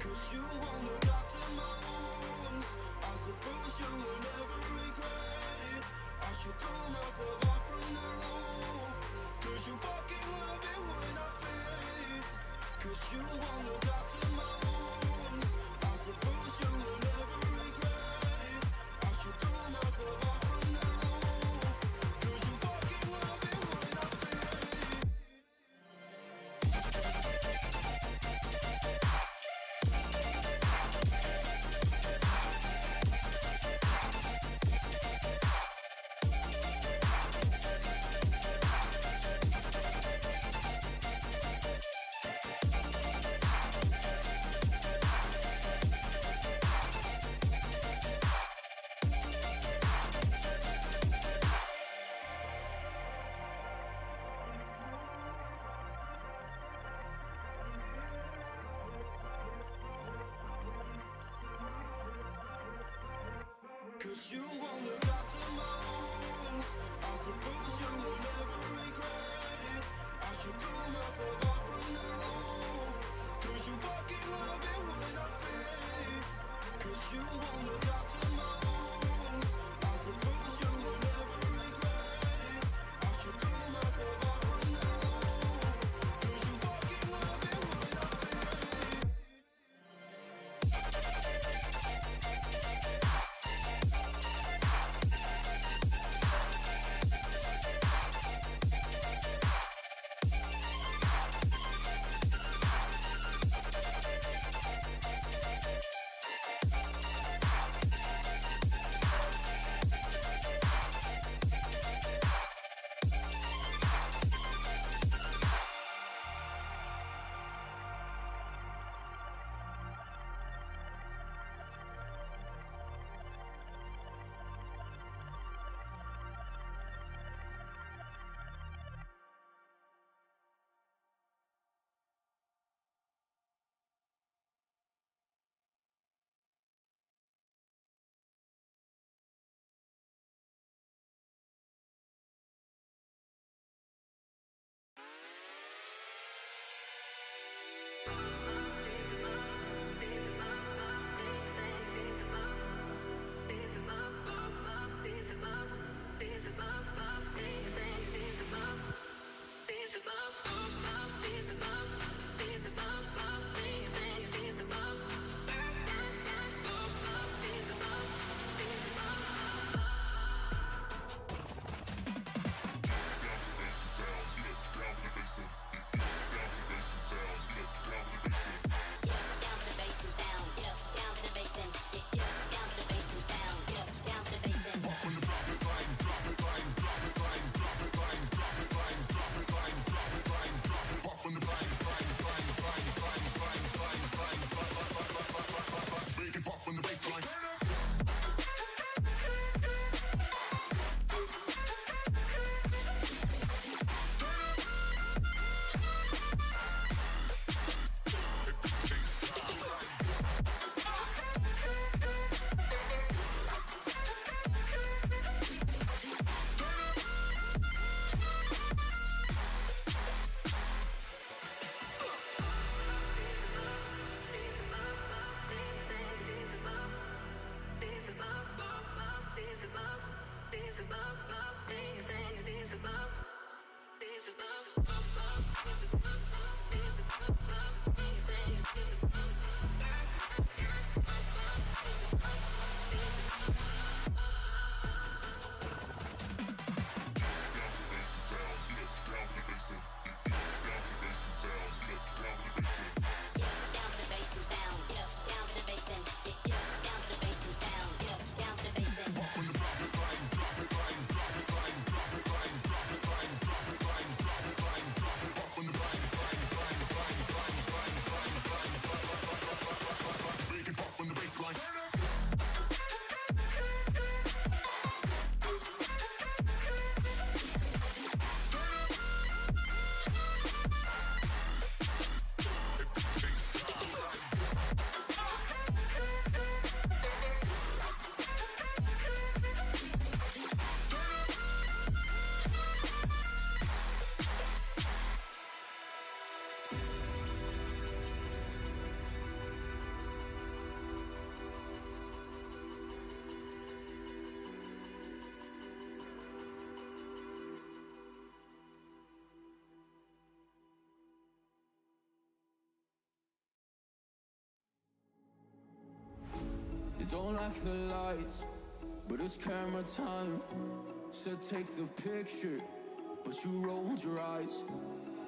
You won't look after my wounds. I suppose you will never regret it. I should throw myself off from the roof. Cause you fucking love it when I fade. Cause you won't look after my wounds. I suppose you will never regret it. I should throw myself off from the roof. Cause you fucking love it when I fade. Cause you won't look after my wounds. I suppose you will never regret it. I should throw myself off from the roof. Cause you fucking love it when I fade. Cause you won't look after my wounds. I suppose you will never regret it. I should throw myself off from the roof. Cause you fucking love it when I fade. don't like the lights, but it's camera time. Said take the picture, but you rolled your eyes.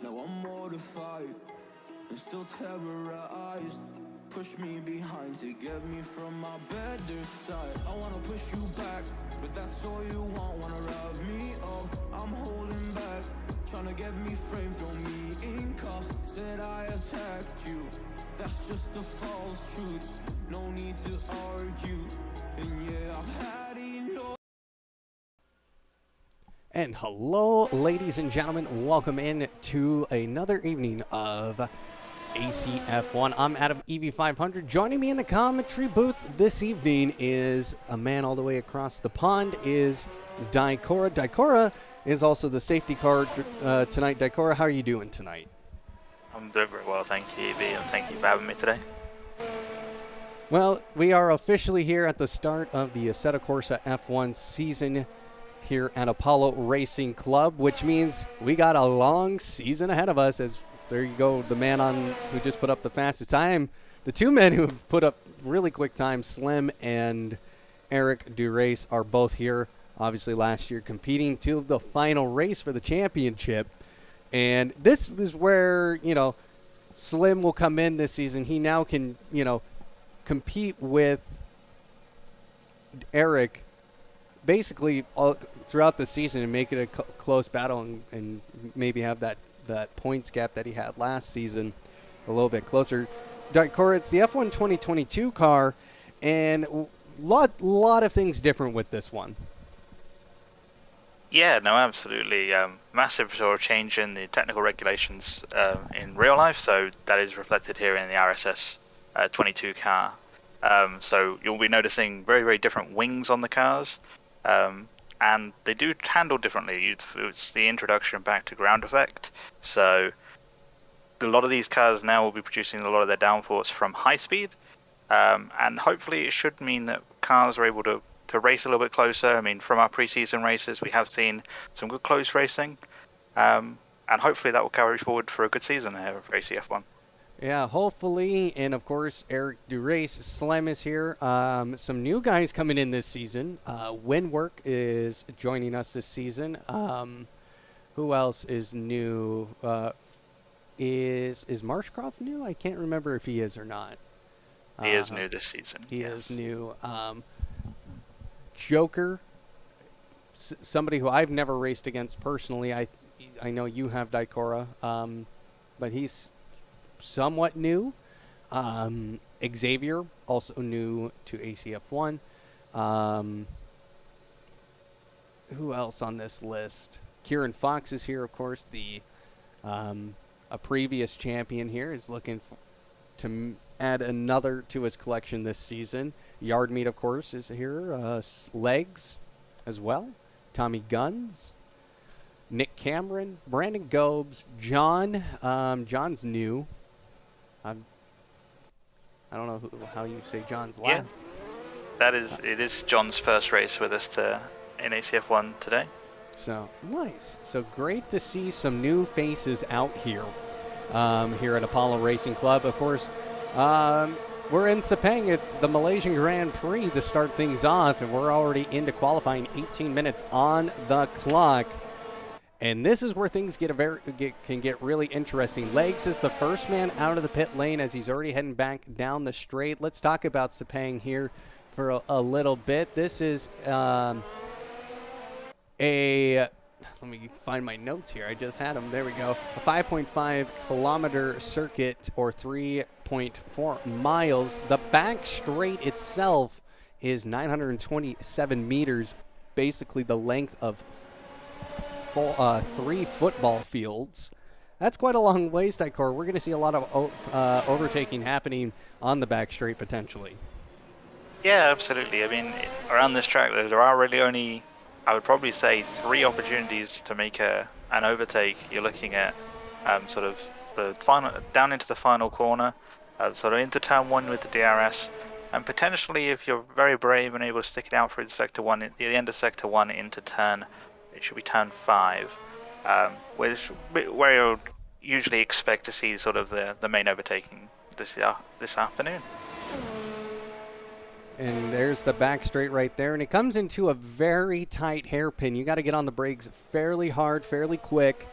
Now I'm mortified and still terrorized. Push me behind to get me from my better side. I wanna push you back, but that's all you want. Wanna wrap me up, I'm holding back. Tryna get me framed, throw me in cuffs. Said I attacked you, that's just a false truth. No need to argue, and yeah, I've had enough. And hello, ladies and gentlemen. Welcome in to another evening of ACF1. I'm Adam EV500. Joining me in the commentary booth this evening is a man all the way across the pond, is Daikora. Daikora is also the safety car tonight. Daikora, how are you doing tonight? I'm doing very well, thank you, EV, and thank you for having me today. Well, we are officially here at the start of the Assetto Corsa F1 season here at Apollo Racing Club, which means we got a long season ahead of us. As there you go, the man who just put up the fastest time, the two men who have put up really quick times, Slim and Eric Durace, are both here. Obviously, last year competing to the final race for the championship, and this is where Slim will come in this season. He now can compete with Eric basically all throughout the season and make it a close battle and maybe have that points gap that he had last season a little bit closer. Daikora, it's the F1 2022 car, and lot of things different with this one. Yeah, no, absolutely. Massive sort of change in the technical regulations in real life, so that is reflected here in the RSS 22 car. So you'll be noticing very, very different wings on the cars. And they do handle differently. It's the introduction back to ground effect. So a lot of these cars now will be producing a lot of their downforce from high speed. And hopefully it should mean that cars are able to race a little bit closer. I mean, from our preseason races, we have seen some good close racing. And hopefully that will carry forward for a good season here for ACF1. Yeah, hopefully. And, of course, Eric Durace, Slim is here. Some new guys coming in this season. Windwork is joining us this season. Who else is new? Is Marshcroft new? I can't remember if he is or not. He is new this season. He is new. Joker, somebody who I've never raced against personally. I know you have, Daikora, but he's somewhat new. Xavier, also new to ACF1. Who else on this list? Kieran Fox is here, of course. A previous champion here is looking to add another to his collection this season. Yardmeet, of course, is here. Legs as well. Tommy Guns. Nick Cameron. Brandon Gobes. John. John's new. I don't know how you say John's last. Yeah, it is John's first race with us in ACF1 today. So nice. So great to see some new faces out here, here at Apollo Racing Club. Of course, we're in Sepang. It's the Malaysian Grand Prix to start things off, and we're already into qualifying. 18 minutes on the clock. And this is where things can get really interesting. Legs is the first man out of the pit lane as he's already heading back down the straight. Let's talk about Sepang here for a little bit. This is let me find my notes here. I just had them. There we go. A 5.5 kilometer circuit, or 3.4 miles. The back straight itself is 927 meters, basically the length of 3 football fields. That's quite a long ways, Daikora. We're going to see a lot of overtaking happening on the back straight potentially. Yeah, absolutely. I mean, around this track, there are really only, I would probably say, 3 opportunities to make an overtake. You're looking at sort of the final, down into the final corner, sort of into turn 1 with the DRS, and potentially, if you're very brave and able to stick it out through sector 1, at the end of sector 1 into it should be turn 5, where you'll usually expect to see sort of the main overtaking this afternoon. And there's the back straight right there. And it comes into a very tight hairpin. You got to get on the brakes fairly hard, fairly quick.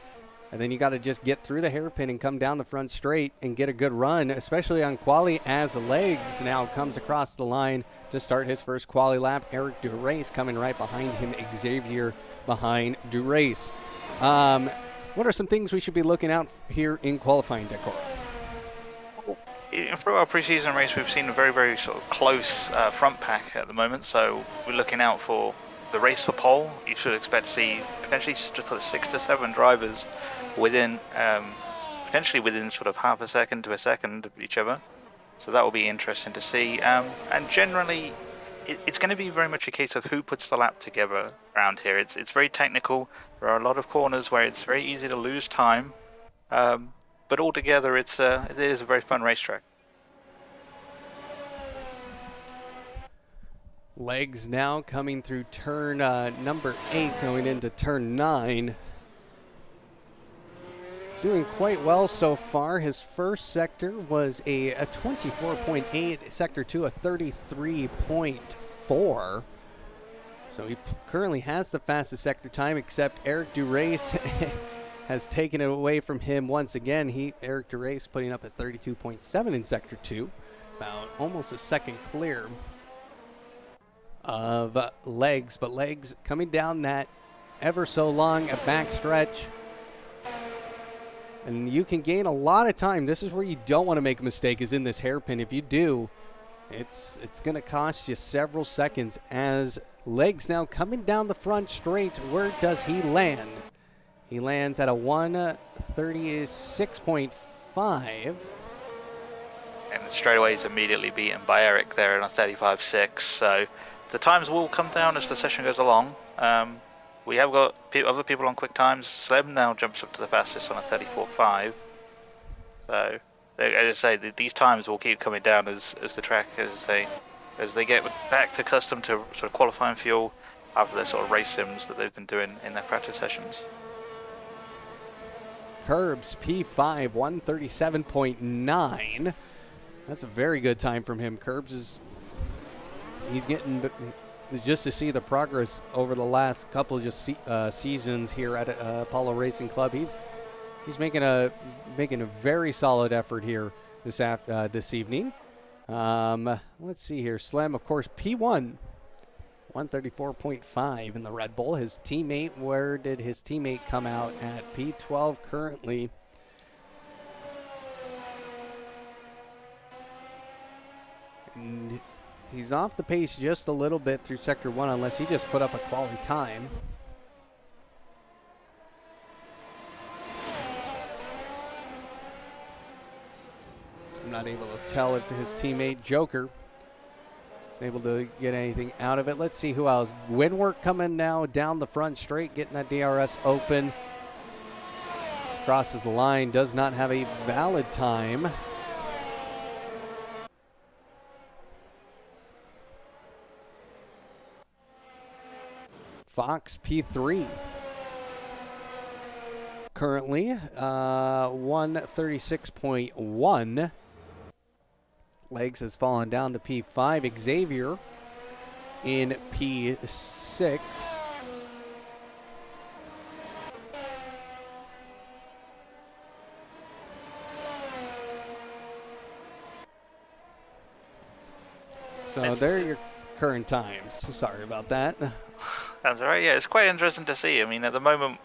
And then you got to just get through the hairpin and come down the front straight and get a good run, especially on quali, as Legs now comes across the line to start his first quali lap. Eric Durace coming right behind him, Xavier behind Durace. What are some things we should be looking out here in qualifying, Decor? Through our preseason race, we've seen a very, very sort of close front pack at the moment, so we're looking out for the race for pole. You should expect to see potentially just 6 to 7 drivers within, potentially within sort of half a second to a second of each other. So that will be interesting to see. And generally, it's going to be very much a case of who puts the lap together around here. It's very technical. There are a lot of corners where it's very easy to lose time. But altogether, it is a very fun racetrack. Legs now coming through turn number 8, going into turn 9. Doing quite well so far. His first sector was a 24.8, sector 2 a 33.4. So he currently has the fastest sector time, except Eric Durace has taken it away from him once again. Eric Durace putting up at 32.7 in sector 2, about almost a second clear of Legs, but Legs coming down that ever so long a back stretch, and you can gain a lot of time. This is where you don't want to make a mistake, is in this hairpin. If you do, it's going to cost you several seconds. As Legs now coming down the front straight, where does he land? He lands at a 1:36.5. And the straightaway is immediately beaten by Eric there in a 35.6. So the times will come down as the session goes along. We have got other people on quick times. Slem now jumps up to the fastest on a 34.5. So, as I say, these times will keep coming down as the track, as they get back accustomed to sort of qualifying fuel after their sort of race sims that they've been doing in their practice sessions. Curbs P5 1:37.9. That's a very good time from him. Curbs he's getting, just to see the progress over the last couple of seasons here at Apollo Racing Club. He's making a very solid effort here this evening. Let's see here. Slem, of course, P1 134.5 in the Red Bull. His teammate, where did his teammate come out at? P12 currently. And he's off the pace just a little bit through Sector 1, unless he just put up a quality time. I'm not able to tell if his teammate Joker is able to get anything out of it. Let's see who else. Winwork coming now down the front straight, getting that DRS open. Crosses the line, does not have a valid time. Fox P3. Currently 136.1. Legs has fallen down to P5. Xavier in P6. So there are your current times. Sorry about that. That's all right. Yeah, it's quite interesting to see. I mean, at the moment,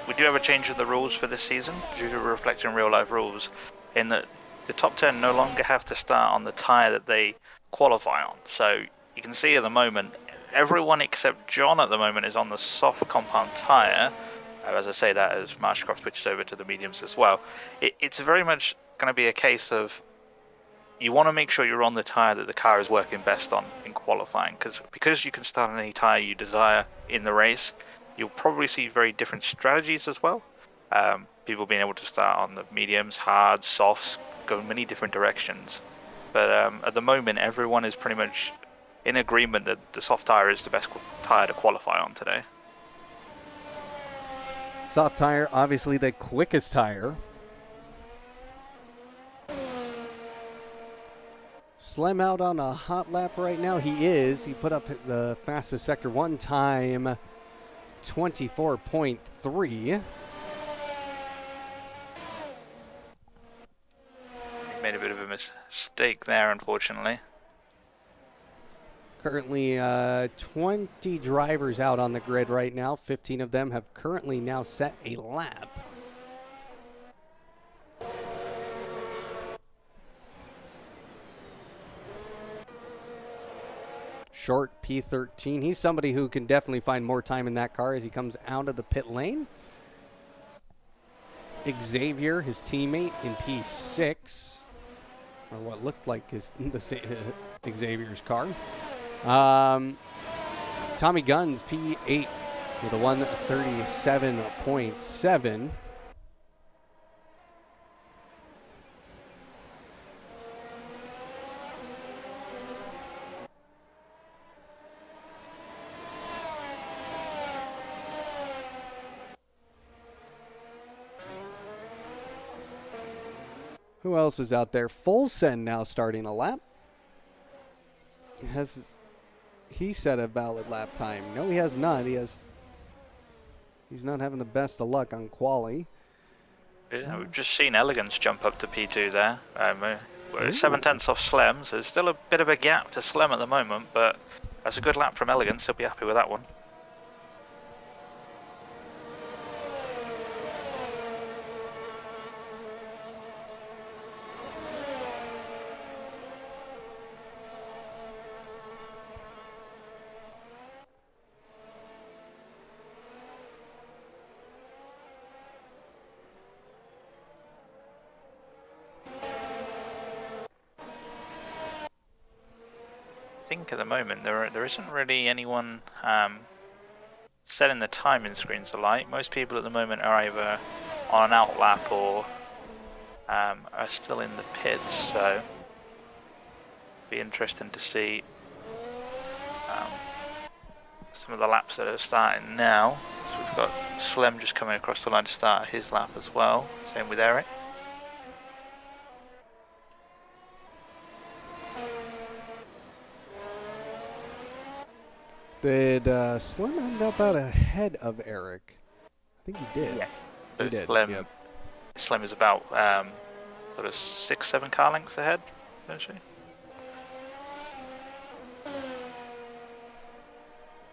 we do have a change in the rules for this season due to reflecting real-life rules, in that the top 10 no longer have to start on the tyre that they qualify on. So you can see at the moment, everyone except John at the moment is on the soft compound tyre. As I say that, as Marshcroft switched over to the mediums as well. It's very much going to be a case of you want to make sure you're on the tyre that the car is working best on in qualifying, because you can start on any tyre you desire in the race. You'll probably see very different strategies as well. People being able to start on the mediums, hards, softs, go in many different directions. But at the moment, everyone is pretty much in agreement that the soft tyre is the best tyre to qualify on today. Soft tyre, obviously the quickest tyre. Slem out on a hot lap right now? He is. He put up the fastest Sector 1 time, 24.3. Made a bit of a mistake there, unfortunately. Currently 20 drivers out on the grid right now. 15 of them have currently now set a lap. Short P13. He's somebody who can definitely find more time in that car as he comes out of the pit lane. Xavier, his teammate, in P6, or what looked like Xavier's car. Tommy Guns, P8, with a 137.7. Who else is out there? Fulsen now starting a lap. Has he set a valid lap time? No, he has not. He's not having the best of luck on quali. Yeah, we've just seen Elegance jump up to P2 there. We're 7/10 off Slem, so there's still a bit of a gap to Slem at the moment, but that's a good lap from Elegance. He'll be happy with that one. I think at the moment there isn't really anyone setting the timing screens alight. Most people at the moment are either on an out lap or are still in the pits, so be interesting to see some of the laps that are starting now. So we've got Slem just coming across the line to start his lap as well. Same with Eric. Did Slim end up out ahead of Eric? I think he did. Yeah. He did. Slim, Yep. Slim is about sort of 6-7 car lengths ahead, essentially.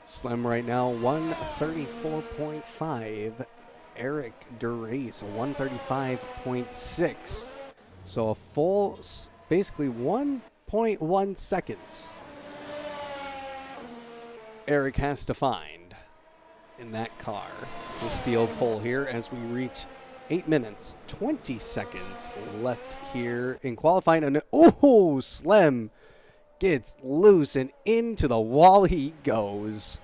Slim right now 134.5. Eric DeRace 135.6. So a full, basically 1.1 seconds Eric has to find in that car to steal pole here as we reach 8 minutes, 20 seconds left here in qualifying. And oh, Slim gets loose and into the wall he goes.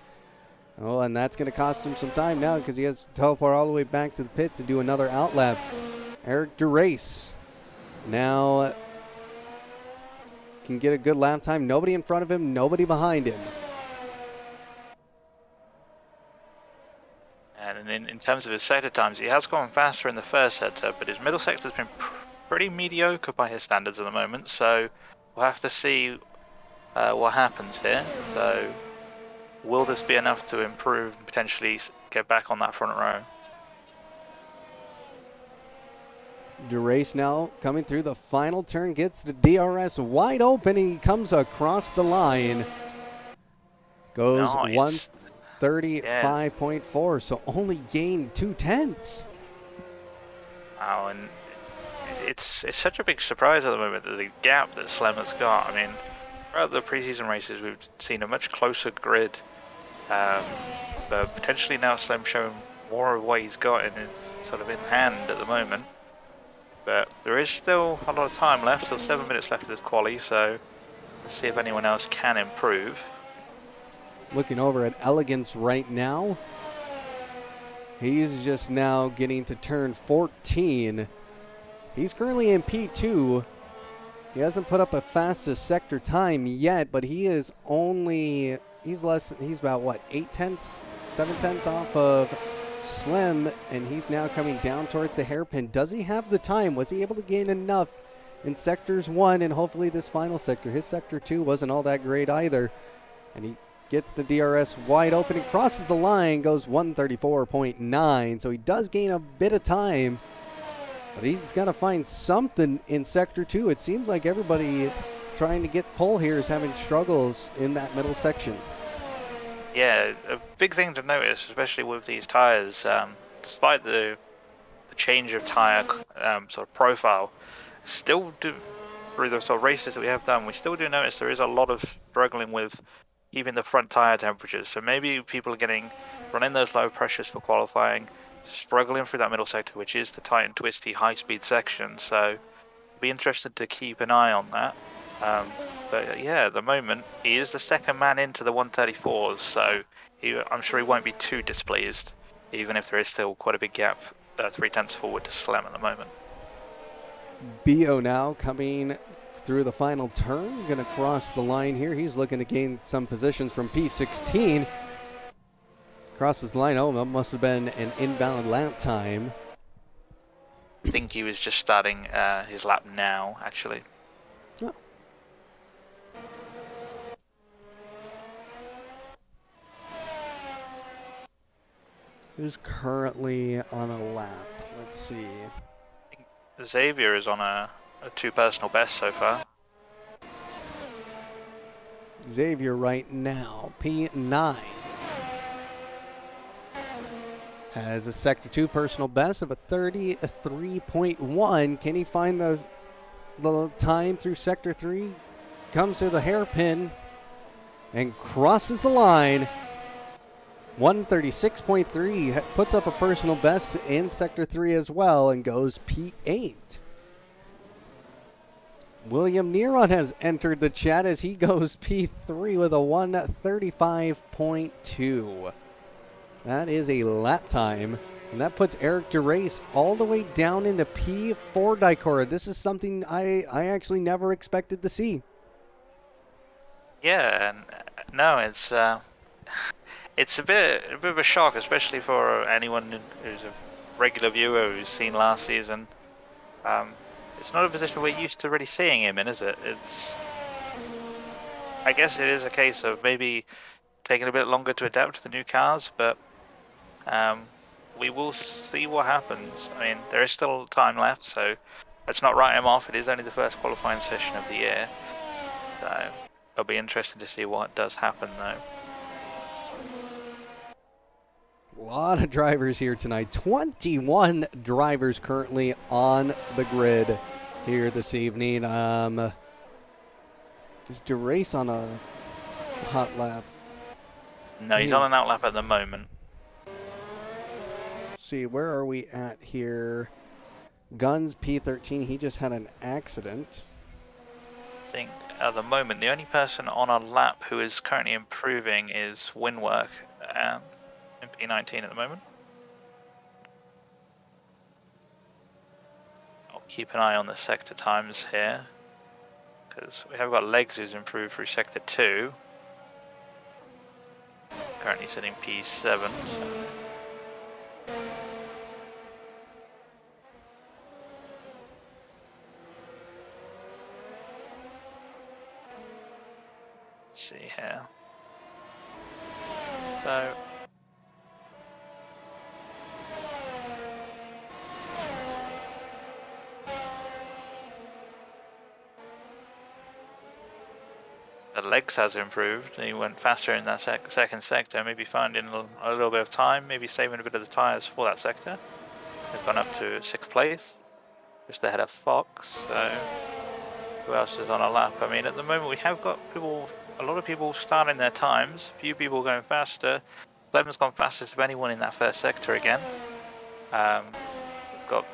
Oh, and that's going to cost him some time now because he has to teleport all the way back to the pits to do another outlap. Eric DeRace now can get a good lap time. Nobody in front of him, nobody behind him. And in terms of his sector times, he has gone faster in the first sector, but his middle sector has been pretty mediocre by his standards at the moment. So we'll have to see what happens here. So will this be enough to improve and potentially get back on that front row? DeRace now coming through the final turn, gets the DRS wide open. He comes across the line. Goes Nice. 135.4, so only gained 0.2. Wow, and it's such a big surprise at the moment, that the gap that Slem has got. I mean, throughout the preseason races, we've seen a much closer grid. But potentially now Slem showing more of what he's got in hand at the moment. But there is still a lot of time left, still 7 minutes left of this quali, so let's see if anyone else can improve. Looking over at Elegance right now. He's just now getting to turn 14. He's currently in P2. He hasn't put up a fastest sector time yet, but he is only, he's about what, 0.8, 0.7 off of Slim, and he's now coming down towards the hairpin. Does he have the time? Was he able to gain enough in sectors 1 and hopefully this final sector. His sector 2 wasn't all that great either. And he gets the DRS wide open and crosses the line, goes 134.9. So he does gain a bit of time, but he's got to find something in sector 2. It seems like everybody trying to get pole here is having struggles in that middle section. Yeah, a big thing to notice, especially with these tires, despite the change of tire sort of profile, still do through the sort of races that we have done, we still do notice there is a lot of struggling with keeping the front tire temperatures. So maybe people are running those low pressures for qualifying, struggling through that middle sector, which is the tight and twisty high-speed section. So be interested to keep an eye on that. But yeah, at the moment he is the second man into the 134s, so I'm sure he won't be too displeased, even if there is still quite a big gap, 3/10 forward to Slam at the moment. Bio now coming through the final turn, going to cross the line here. He's looking to gain some positions from P16. Crosses the line. Oh, that must have been an invalid lap time. I think he was just starting his lap now, actually. Oh. Who's currently on a lap? Let's see. Xavier is on a 2 personal best so far. Xavier right now, P9, has a sector 2 personal best of a 33.1. Can he find the time through sector 3? Comes to the hairpin and crosses the line. 136.3, puts up a personal best in sector 3 as well and goes P8. William Neron has entered the chat as he goes P3 with a 135.2. That is a lap time, and that puts Eric DeRace all the way down in the P4 Dicora. This is something I actually never expected to see. Yeah, and no, it's a bit of a shock, especially for anyone who's a regular viewer who's seen last season. It's not a position we're used to really seeing him in, is it? I guess it is a case of maybe taking a bit longer to adapt to the new cars, but we will see what happens. I mean, there is still time left, so let's not write him off. It is only the first qualifying session of the year, so it'll be interesting to see what does happen, though. A lot of drivers here tonight. 21 drivers currently on the grid here this evening. Is DeRace on a hot lap? No, he's on an out lap at the moment. Let's see, where are we at here? Guns P13, he just had an accident. I think at the moment the only person on a lap who is currently improving is Winwork in P19 at the moment. I'll keep an eye on the sector times here, because we have got Legs who's improved through sector 2. Currently sitting P7. So. Let's see here. So the Legs has improved. He went faster in that second sector, maybe finding a little bit of time, maybe saving a bit of the tyres for that sector. He's gone up to 6th place, just ahead of Fox. So who else is on a lap? I mean, at the moment we have got a lot of people starting their times, few people going faster. Clemens gone fastest of anyone in that first sector again. We've got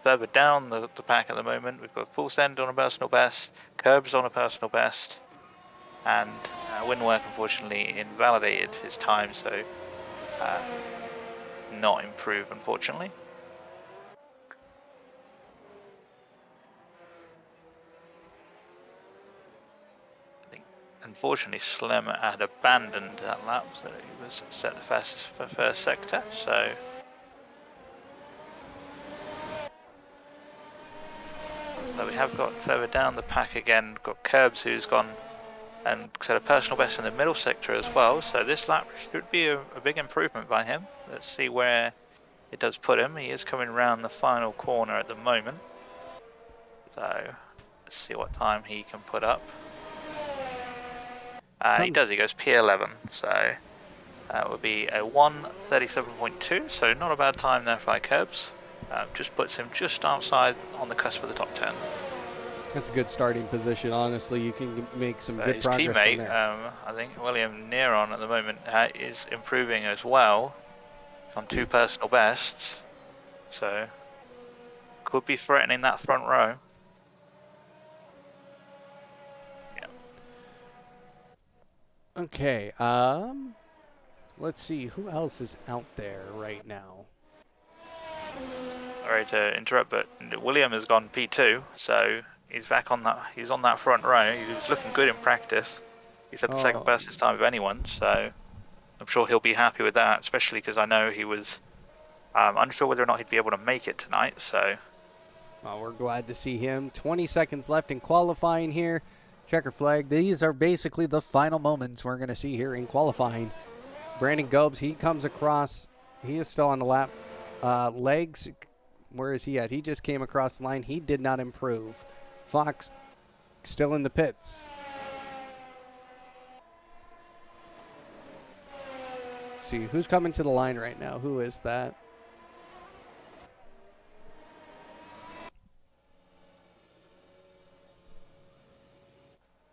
further down the pack at the moment, we've got Full Send on a personal best, Curbs on a personal best, and Winwork unfortunately invalidated his time, so not improve unfortunately. I think unfortunately Slim had abandoned that lap, so he was set the fastest for first sector, so So we have got further down the pack again, got Curbs who's gone and set a personal best in the middle sector as well. So this lap should be a big improvement by him. Let's see where it does put him. He is coming around the final corner at the moment. So let's see what time he can put up. He does, he goes P11. So that would be a 1:37.2. So not a bad time there for Curbs. Just puts him just outside on the cusp of the top 10. That's a good starting position. Honestly, you can make some good his progress teammate, from there. I think William Neron at the moment is improving as well. He's on 2 personal bests, so could be threatening that front row. Yeah. Okay. Let's see who else is out there right now. Sorry to interrupt, but William has gone P2, so he's back on that. He's on that front row. He was looking good in practice. He's had the second fastest time of anyone, so I'm sure he'll be happy with that. Especially because I know he was unsure whether or not he'd be able to make it tonight. So, well, we're glad to see him. 20 seconds left in qualifying here. Checker flag. These are basically the final moments we're going to see here in qualifying. Brandon Gobes, he comes across. He is still on the lap. Legs, where is he at? He just came across the line. He did not improve. Fox still in the pits. Let's see who's coming to the line right now. Who is that?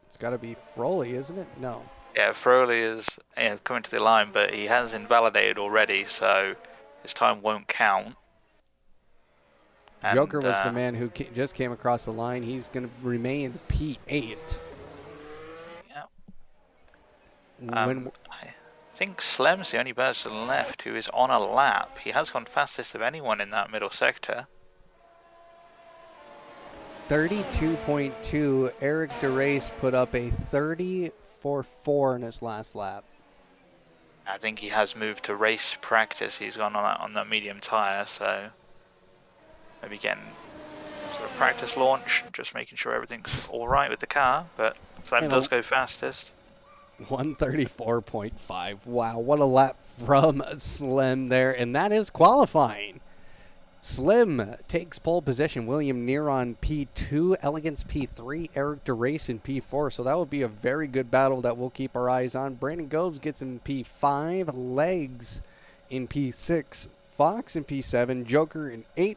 It's got to be Froley, isn't it? No. yeah, Froley is coming to the line, but he has invalidated already, so his time won't count. Joker was the man who just came across the line. He's going to remain P8. Yeah. I think Slem's the only person left who is on a lap. He has gone fastest of anyone in that middle sector. 32.2. Eric DeRace put up a 34.4 in his last lap. I think he has moved to race practice. He's gone on that medium tire, so maybe getting sort of practice launch, just making sure everything's all right with the car. But Slem does go fastest. 134.5. Wow, what a lap from Slim there, and that is qualifying. Slim takes pole position. William Neron P2, Elegance P3, Eric DeRace in P4. So that would be a very good battle that we'll keep our eyes on. Brandon Gobes gets in P5, Legs in P6, Fox in P7, Joker in 8th,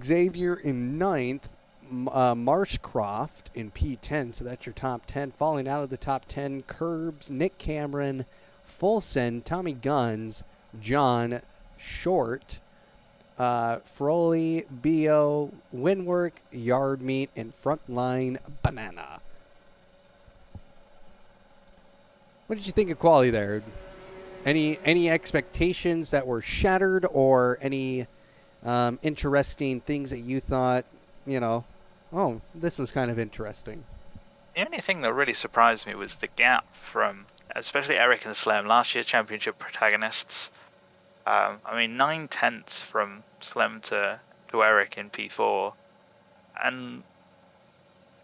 Xavier in 9th, Marshcroft in P10. So that's your top 10. Falling out of the top 10, Curbs, Nick Cameron, Fulson, Tommy Guns, John Short, Froley, Bio, Winwork, Yard Meat, and Frontline Banana. What did you think of quality there? Any expectations that were shattered, or any interesting things that you thought, oh, this was kind of interesting? The only thing that really surprised me was the gap from, especially Eric and Slem, last year's championship protagonists. 9/10 from Slem to Eric in P4, and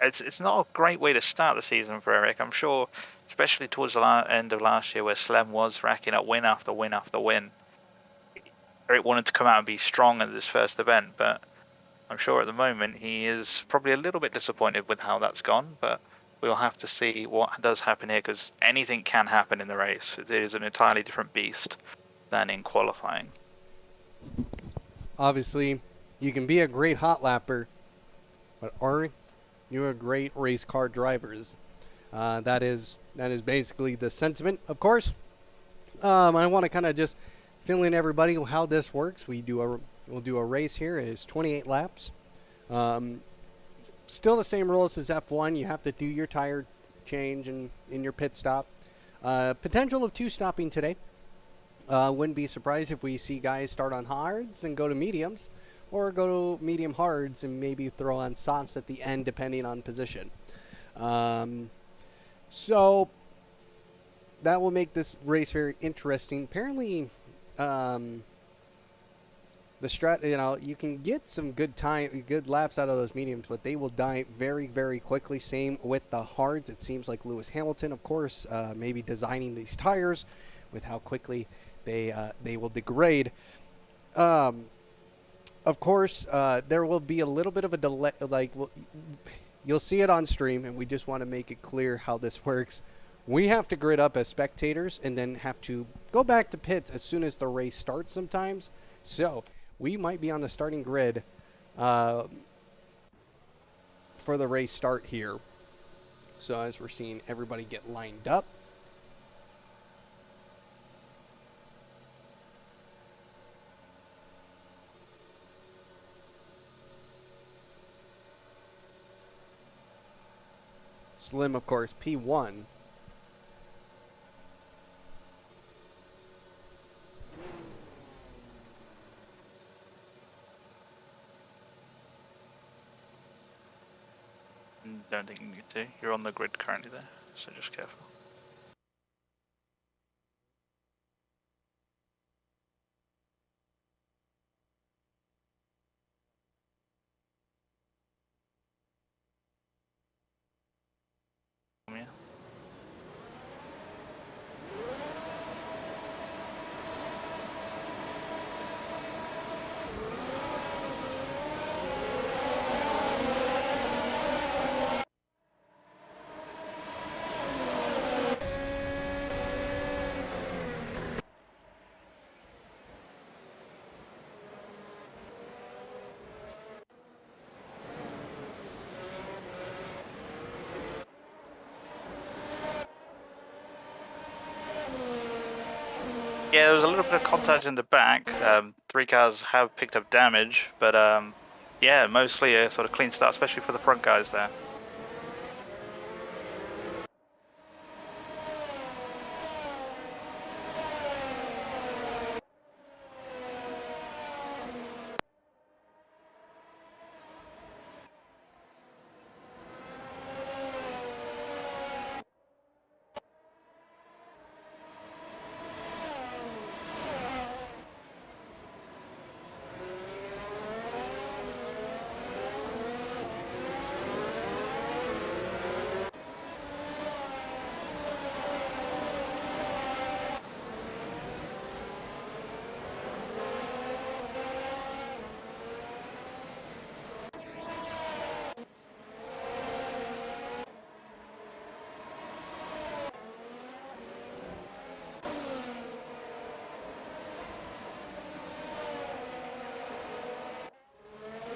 it's not a great way to start the season for Eric. I'm sure, especially towards the end of last year, where Slem was racking up win after win after win. Eric wanted to come out and be strong at this first event, but I'm sure at the moment he is probably a little bit disappointed with how that's gone. But we'll have to see what does happen here, because anything can happen in the race. It is an entirely different beast than in qualifying. Obviously, you can be a great hot lapper, but are you a great race car drivers? That is basically the sentiment, of course. I want to kind of just fill in everybody how this works. We'll do a race here. It's 28 laps. Still the same rules as F1. You have to do your tire change and in your pit stop. Potential of 2 stopping today. Wouldn't be surprised if we see guys start on hards and go to mediums, or go to medium hards and maybe throw on softs at the end, depending on position. So that will make this race very interesting. Apparently, the the strat, you can get some good laps out of those mediums, but they will die very, very quickly. Same with the hards. It seems like Lewis Hamilton, of course, maybe designing these tires with how quickly they will degrade. Of course, there will be a little bit of a delay. You'll see it on stream, and we just want to make it clear how this works. We have to grid up as spectators and then have to go back to pits as soon as the race starts sometimes. So we might be on the starting grid for the race start here. So as we're seeing everybody get lined up. Slim, of course, P1. Don't think you need to. You're on the grid currently there, so just careful. Yeah. Yeah, there was a little bit of contact in the back. 3 cars have picked up damage, but yeah, mostly a sort of clean start, especially for the front guys there.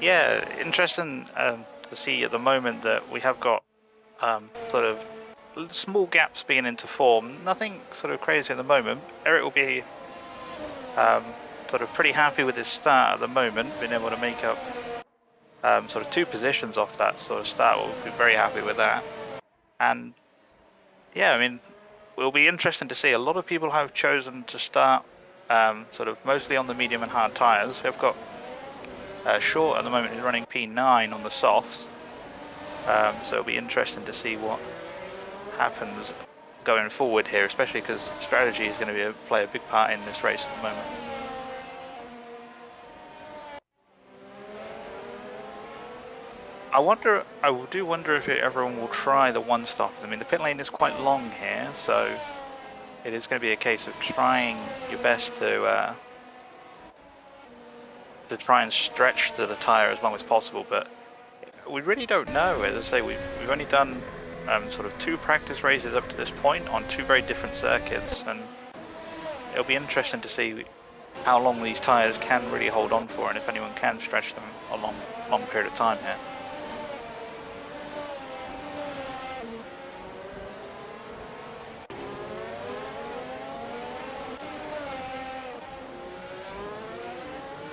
Yeah, interesting to see at the moment that we have got sort of small gaps beginning to form. Nothing sort of crazy at the moment. Eric will be sort of pretty happy with his start at the moment, being able to make up sort of 2 positions off that sort of start. We'll be very happy with that. And yeah, I mean, it'll be interesting to see. A lot of people have chosen to start sort of mostly on the medium and hard tyres. We've got Short at the moment is running P9 on the softs, so it'll be interesting to see what happens going forward here, especially because strategy is going to play a big part in this race at the moment. I do wonder if everyone will try the one stop. I mean, the pit lane is quite long here, so it is going to be a case of trying your best to try and stretch to the tyre as long as possible, but we really don't know. As I say, we've only done sort of 2 practice races up to this point on 2 very different circuits, and it'll be interesting to see how long these tyres can really hold on for, and if anyone can stretch them a long period of time here.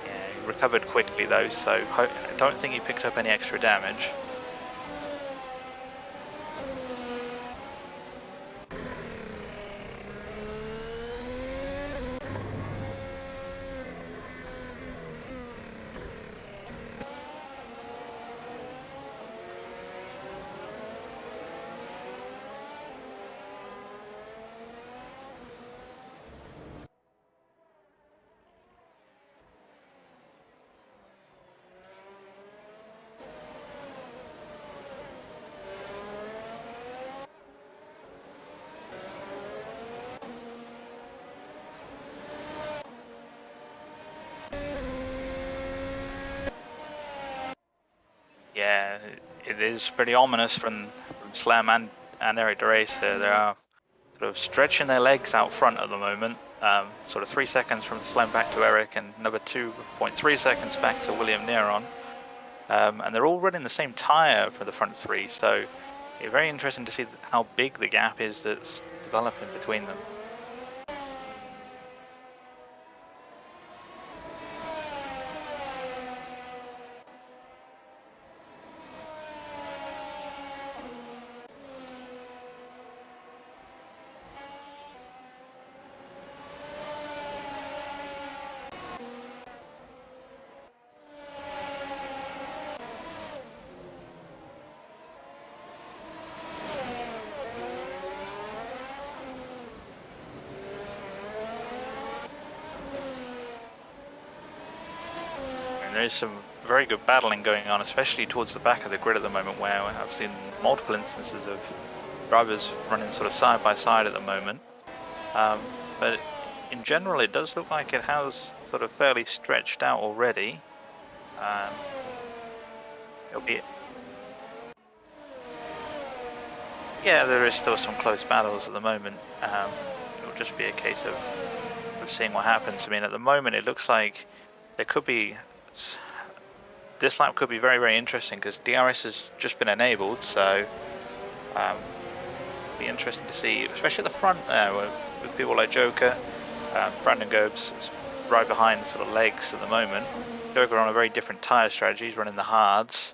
Yeah, he recovered quickly though, so I don't think he picked up any extra damage. Yeah, it is pretty ominous from Slam and Eric DeRace here. They are sort of stretching their legs out front at the moment. Sort of 3 seconds from Slam back to Eric, and another 2.3 seconds back to William Neron. And they're all running the same tyre for the front three, so it's very interesting to see how big the gap is that's developing between them. There is some very good battling going on, especially towards the back of the grid at the moment, where I've seen multiple instances of drivers running sort of side by side at the moment. But in general, it does look like it has sort of fairly stretched out already. It'll be, yeah, there is still some close battles at the moment. It'll just be a case of seeing what happens. I mean, at the moment, it looks like there could be. This lap could be very, very interesting because DRS has just been enabled, so it'll be interesting to see, especially at the front there with people like Joker. Brandon Gobes is right behind sort of Legs at the moment. Joker on a very different tyre strategy, he's running the hards,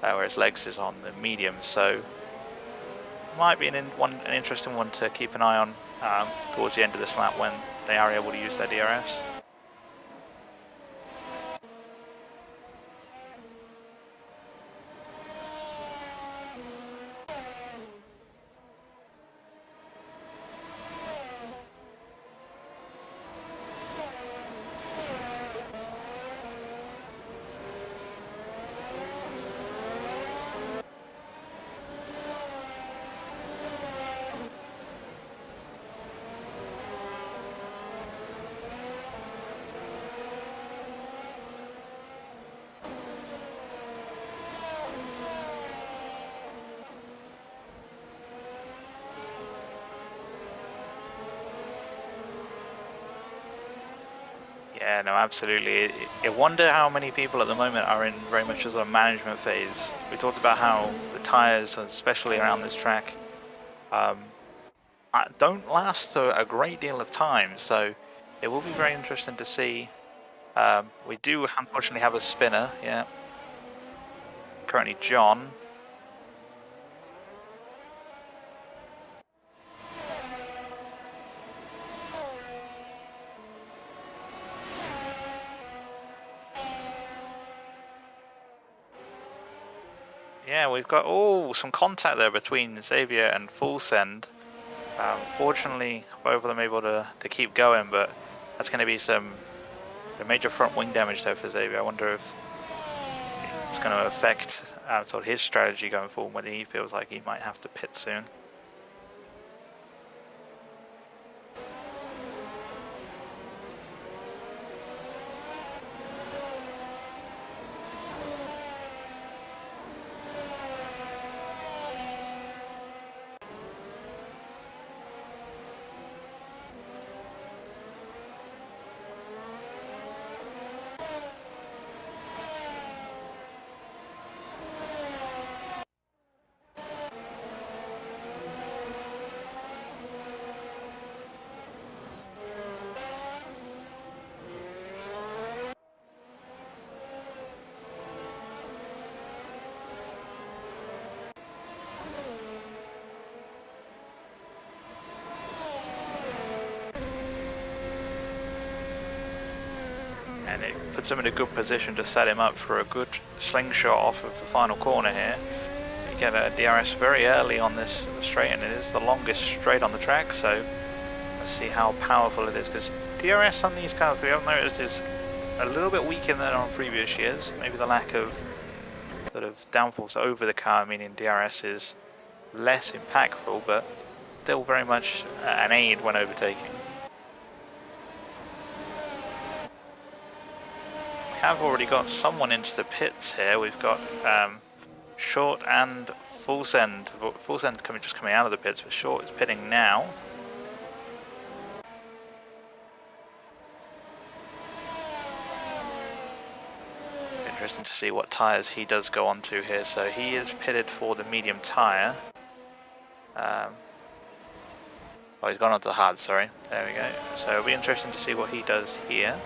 whereas Legs is on the mediums, so might be an interesting one to keep an eye on towards the end of this lap when they are able to use their DRS. Yeah, no, absolutely. I wonder how many people at the moment are in very much as a management phase. We talked about how the tyres, especially around this track, don't last a great deal of time. So it will be very interesting to see. We do unfortunately have a spinner, yeah. Currently John. Yeah, we've got some contact there between Xavier and Full Send. Fortunately, both of them able to keep going, but that's going to be some major front wing damage there for Xavier. I wonder if it's going to affect sort of his strategy going forward, whether he feels like he might have to pit soon. And it puts him in a good position to set him up for a good slingshot off of the final corner here. You get a DRS very early on this straight, and it is the longest straight on the track, so let's see how powerful it is, because DRS on these cars, we have noticed, is a little bit weaker than on previous years. Maybe the lack of sort of downforce over the car, meaning DRS is less impactful, but still very much an aid when overtaking. We have already got someone into the pits here. We've got Short and full send. Full send just coming out of the pits, but Short is pitting now. Interesting to see what tyres he does go on to here. So he is pitted for the medium tyre. Oh, he's gone onto the hard, sorry. There we go. So it'll be interesting to see what he does here.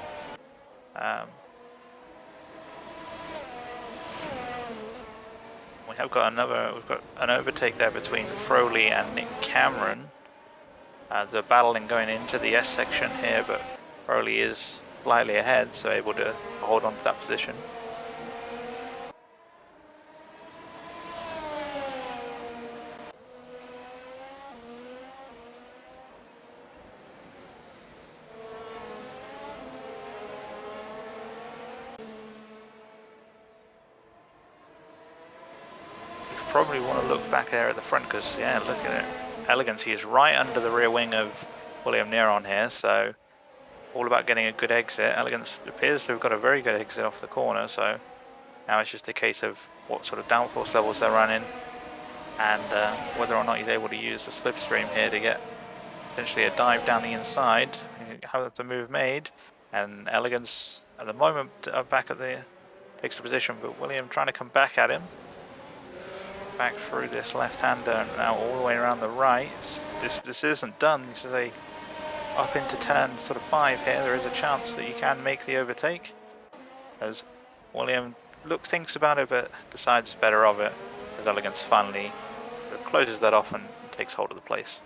We've got an overtake there between Froley and Nick Cameron. They're battling going into the S section here, but Froley is slightly ahead, so able to hold on to that position. Probably want to look back there at the front because, yeah, look at it. Elegance, he is right under the rear wing of William Neron here, so all about getting a good exit. Elegance appears to have got a very good exit off the corner, so now it's just a case of what sort of downforce levels they're running and whether or not he's able to use the slipstream here to get potentially a dive down the inside. Have the move made, and Elegance at the moment back at the takes the position, but William trying to come back at him. Back through this left-hander and now all the way around the right. This isn't done. This is a up into turn sort of 5 here. There is a chance that you can make the overtake. As William thinks about it but decides better of it. As Elegance finally closes that off and takes hold of the place.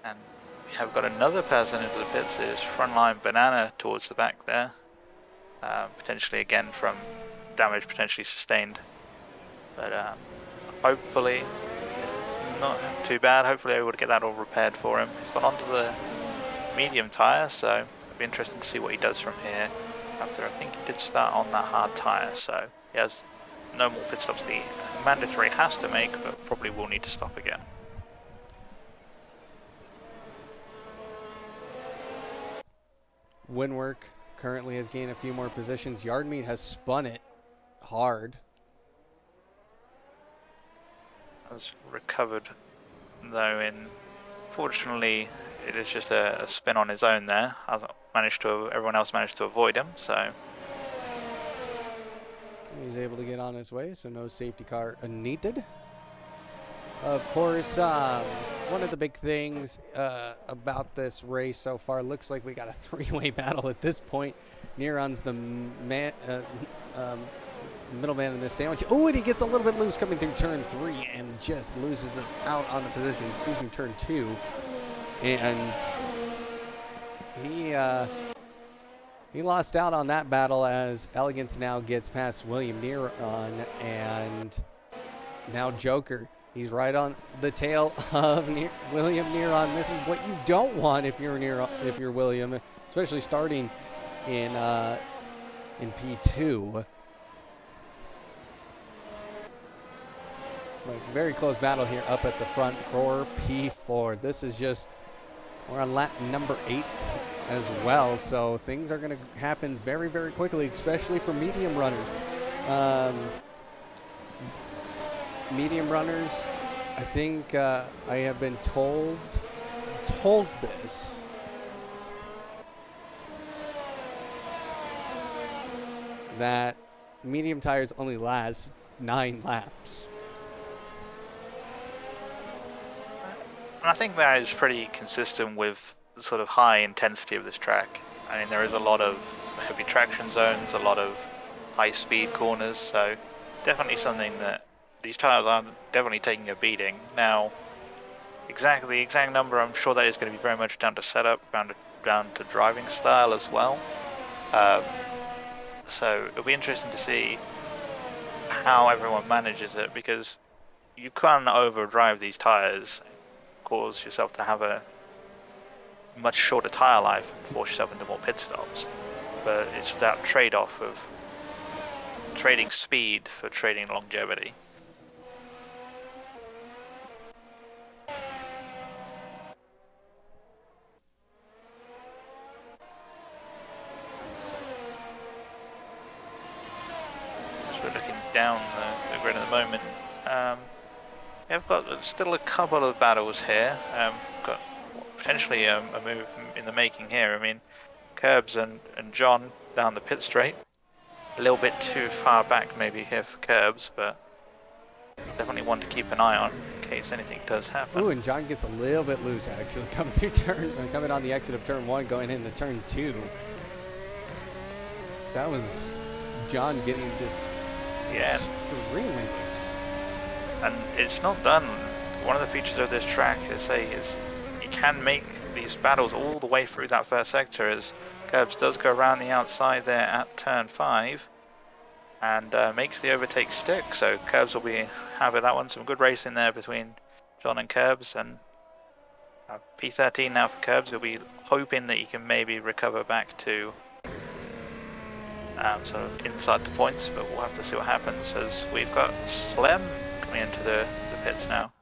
And we have got another person into the pits. It is Frontline Banana towards the back there. Potentially again from damage potentially sustained. But hopefully not too bad. Hopefully able to get that all repaired for him. He's gone onto the medium tyre, so it'll be interesting to see what he does from here. After I think he did start on that hard tyre, so he has no more pit stops the mandatory has to make, but probably will need to stop again. Winwork currently has gained a few more positions. Yardmeet has spun it hard. Has recovered though fortunately it is just a spin on his own there. Everyone else managed to avoid him, so he's able to get on his way, so no safety car needed. Of course, one of the big things about this race so far, looks like we got a three-way battle at this point. Neron's the middleman in this sandwich. Oh, and he gets a little bit loose coming through turn 3 and just loses it out on the position. Excuse me, turn 2. And he lost out on that battle as Elegance now gets past William Neron and now Joker. He's right on the tail of William Neron. This is what you don't want if you're William, especially starting in P2. Like, very close battle here up at the front for P4. This is just, we're on lap number 8 as well, so things are going to happen very, very quickly, especially for medium runners. Medium runners, I think I have been told this. That medium tires only last 9 laps. And I think that is pretty consistent with the sort of high intensity of this track. I mean, there is a lot of heavy traction zones, a lot of high speed corners, so definitely something that these tires are definitely taking a beating. Now, the exact number, I'm sure that is going to be very much down to setup, down to driving style as well. So it'll be interesting to see how everyone manages it, because you can overdrive these tires, cause yourself to have a much shorter tire life and force yourself into more pit stops. But it's that trade-off of trading speed for trading longevity. on the grid at the moment. I've got still a couple of battles here. Got potentially a move in the making here. I mean, Curbs and John down the pit straight. A little bit too far back maybe here for Curbs, but definitely one to keep an eye on in case anything does happen. Ooh, and John gets a little bit loose actually coming on the exit of turn 1, going into turn 2. That was John getting just extremely loose. And it's not done. One of the features of this track is you can make these battles all the way through that first sector, as Curbs does go around the outside there at turn 5 and makes the overtake stick. So Curbs will be happy with that one. Some good racing there between John and Curbs, and P13 now for Curbs. He'll be hoping that he can maybe recover back to sort of inside the points, but we'll have to see what happens, as we've got Slem coming into the pits now.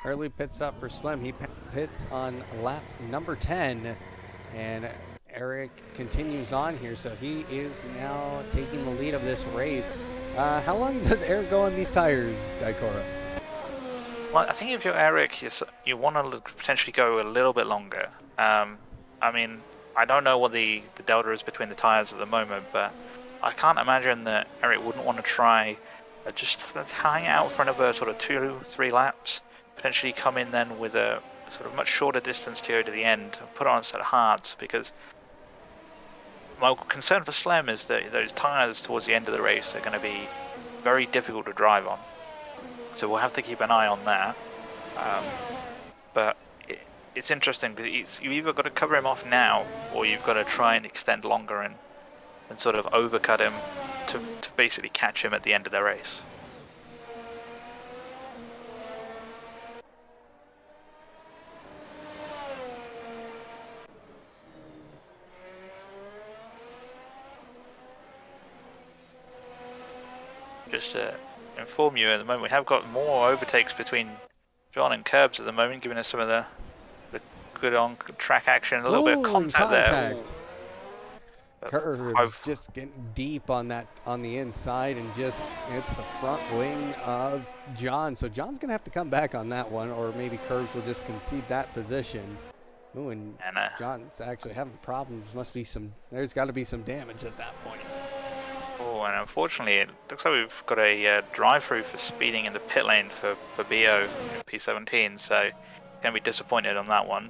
Early pit stop for Slem. He pits on lap number 10, and Eric continues on here, so he is now taking the lead of this race. How long does Eric go on these tires, Daikora? Well, I think if you're Eric, you want to potentially go a little bit longer. I mean, I don't know what the delta is between the tires at the moment, but I can't imagine that Eric wouldn't want to try just hang out for another sort of 2-3 laps, potentially come in then with a sort of much shorter distance to go to the end, put on a set of hards, because my concern for Slem is that those tires towards the end of the race are going to be very difficult to drive on. So we'll have to keep an eye on that. But it's interesting because you've either got to cover him off now, or you've got to try and extend longer and sort of overcut him to basically catch him at the end of the race. Just to inform you, at the moment we have got more overtakes between John and Curbs at the moment, giving us some of the good on track action, a little bit of contact there. Curbs just getting deep on the inside, and just it's the front wing of John. So John's gonna have to come back on that one, or maybe Curbs will just concede that position. Ooh, and John's actually having problems. There's got to be some damage at that point. Oh, and unfortunately, it looks like we've got a drive-through for speeding in the pit lane for BO in P17, so going to be disappointed on that one.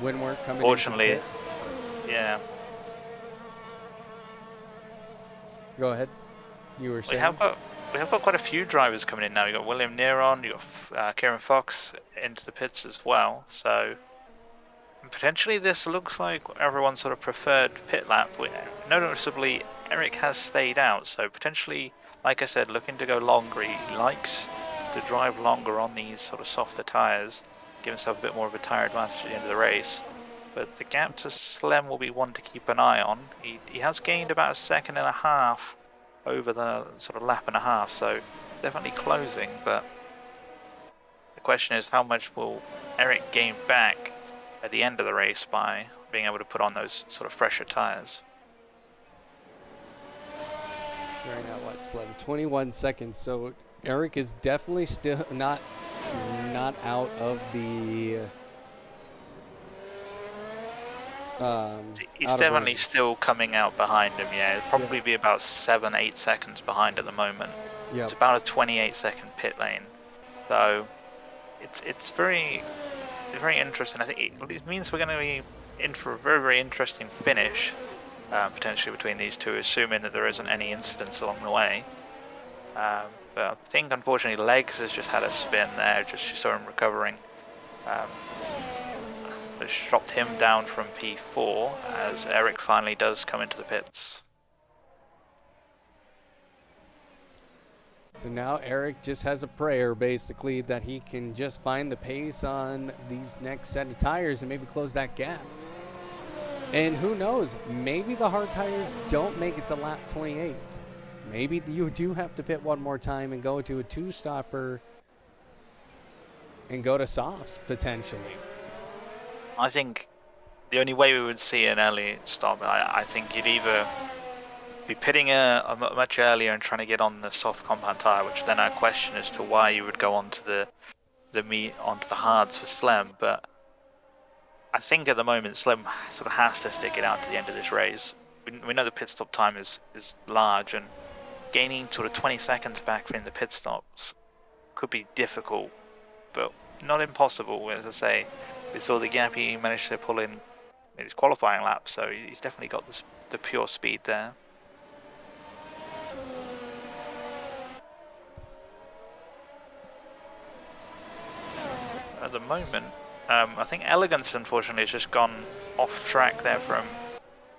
Winwork coming fortunately, into the pit. Yeah. Go ahead. You were saying? We have got quite a few drivers coming in now. You got William Neron, you got Kieran Fox into the pits as well. So potentially this looks like everyone's sort of preferred pit lap. Noticeably, Eric has stayed out, so potentially, like I said, looking to go longer. He likes to drive longer on these sort of softer tyres, give himself a bit more of a tyre advantage at the end of the race. But the gap to Slem will be one to keep an eye on. He has gained about 1.5 seconds over the sort of lap and a half, so definitely closing, but the question is how much will Eric gain back at the end of the race by being able to put on those sort of fresher tyres. Right now, Slem? 21 seconds, so Eric is definitely still not out of the he's definitely still coming out behind him. Yeah, it'll probably be about 7-8 seconds behind at the moment. Yep. It's about a 28-second pit lane, so it's very interesting. I think it means we're going to be in for a very, very interesting finish, potentially between these two, assuming that there isn't any incidents along the way. But I think unfortunately Legs has just had a spin there. Just you saw him recovering. It's dropped him down from P4 as Eric finally does come into the pits. So now Eric just has a prayer, basically, that he can just find the pace on these next set of tires and maybe close that gap. And who knows, maybe the hard tires don't make it to lap 28. Maybe you do have to pit one more time and go to a two-stopper and go to softs, potentially. I think the only way we would see an early stop, I think you'd either be pitting much earlier and trying to get on the soft compound tire, which then I question as to why you would go onto onto the hards for Slem. But I think at the moment Slem sort of has to stick it out to the end of this race. We know the pit stop time is large, and gaining sort of 20 seconds back from the pit stops could be difficult, but not impossible. As I say, we saw the gap he managed to pull in his qualifying lap, so he's definitely got the pure speed there. At the moment, I think Elegance unfortunately has just gone off track there from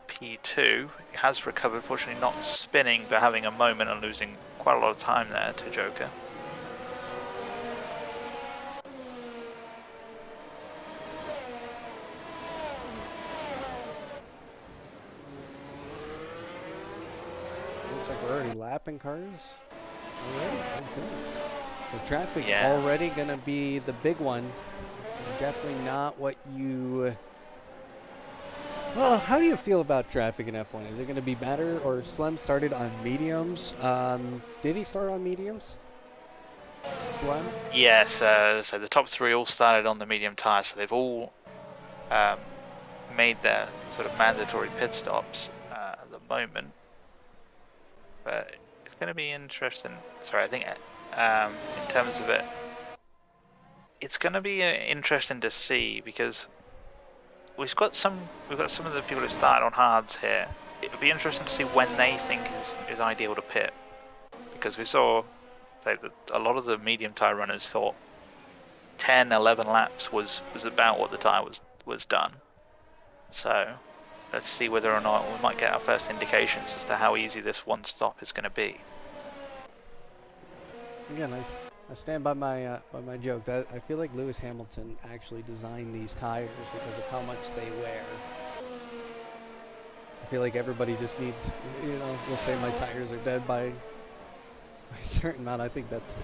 P2. He has recovered, fortunately not spinning, but having a moment and losing quite a lot of time there to Joker. Looks like we're already lapping cars. Already? Okay. So traffic Yeah. already going to be the big one. Definitely not what you... Well, how do you feel about traffic in F1? Is it going to be better? Or Slem started on mediums. Did he start on mediums? Slem? Yes, so the top three all started on the medium tyre, so they've all made their sort of mandatory pit stops at the moment. But it's going to be interesting. Sorry, I think in terms of it, it's going to be interesting to see, because we've got some of the people who started on hards here. It would be interesting to see when they think is ideal to pit, because we saw that a lot of the medium tyre runners thought 10, 11 laps was about what the tyre was done. So let's see whether or not we might get our first indications as to how easy this one stop is going to be. Again, I stand by my joke that I feel like Lewis Hamilton actually designed these tires because of how much they wear. I feel like everybody just needs, we'll say my tires are dead by a certain amount. I think that's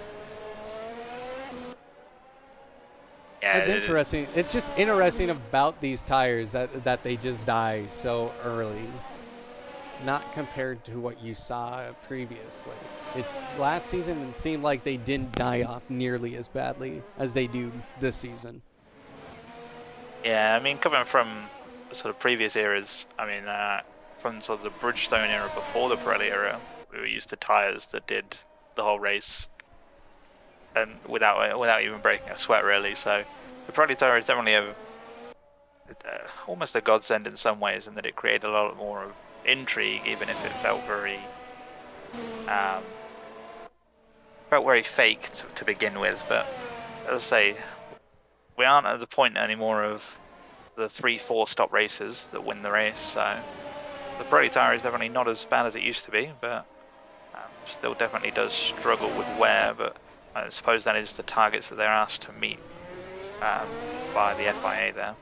interesting. It's just interesting about these tires that they just die so early. Not compared to what you saw previously. It's last season, it seemed like they didn't die off nearly as badly as they do this season. Yeah, I mean, coming from sort of previous eras, I mean, from sort of the Bridgestone era before the Pirelli era, we were used to tires that did the whole race and without even breaking a sweat, really. So the Pirelli tire is definitely almost a godsend in some ways, in that it created a lot more of intrigue, even if it felt very fake to begin with. But as I say, we aren't at the point anymore of the 3-4 stop races that win the race, so the Pirelli tyre is definitely not as bad as it used to be, but still definitely does struggle with wear. But I suppose that is the targets that they're asked to meet by the FIA there.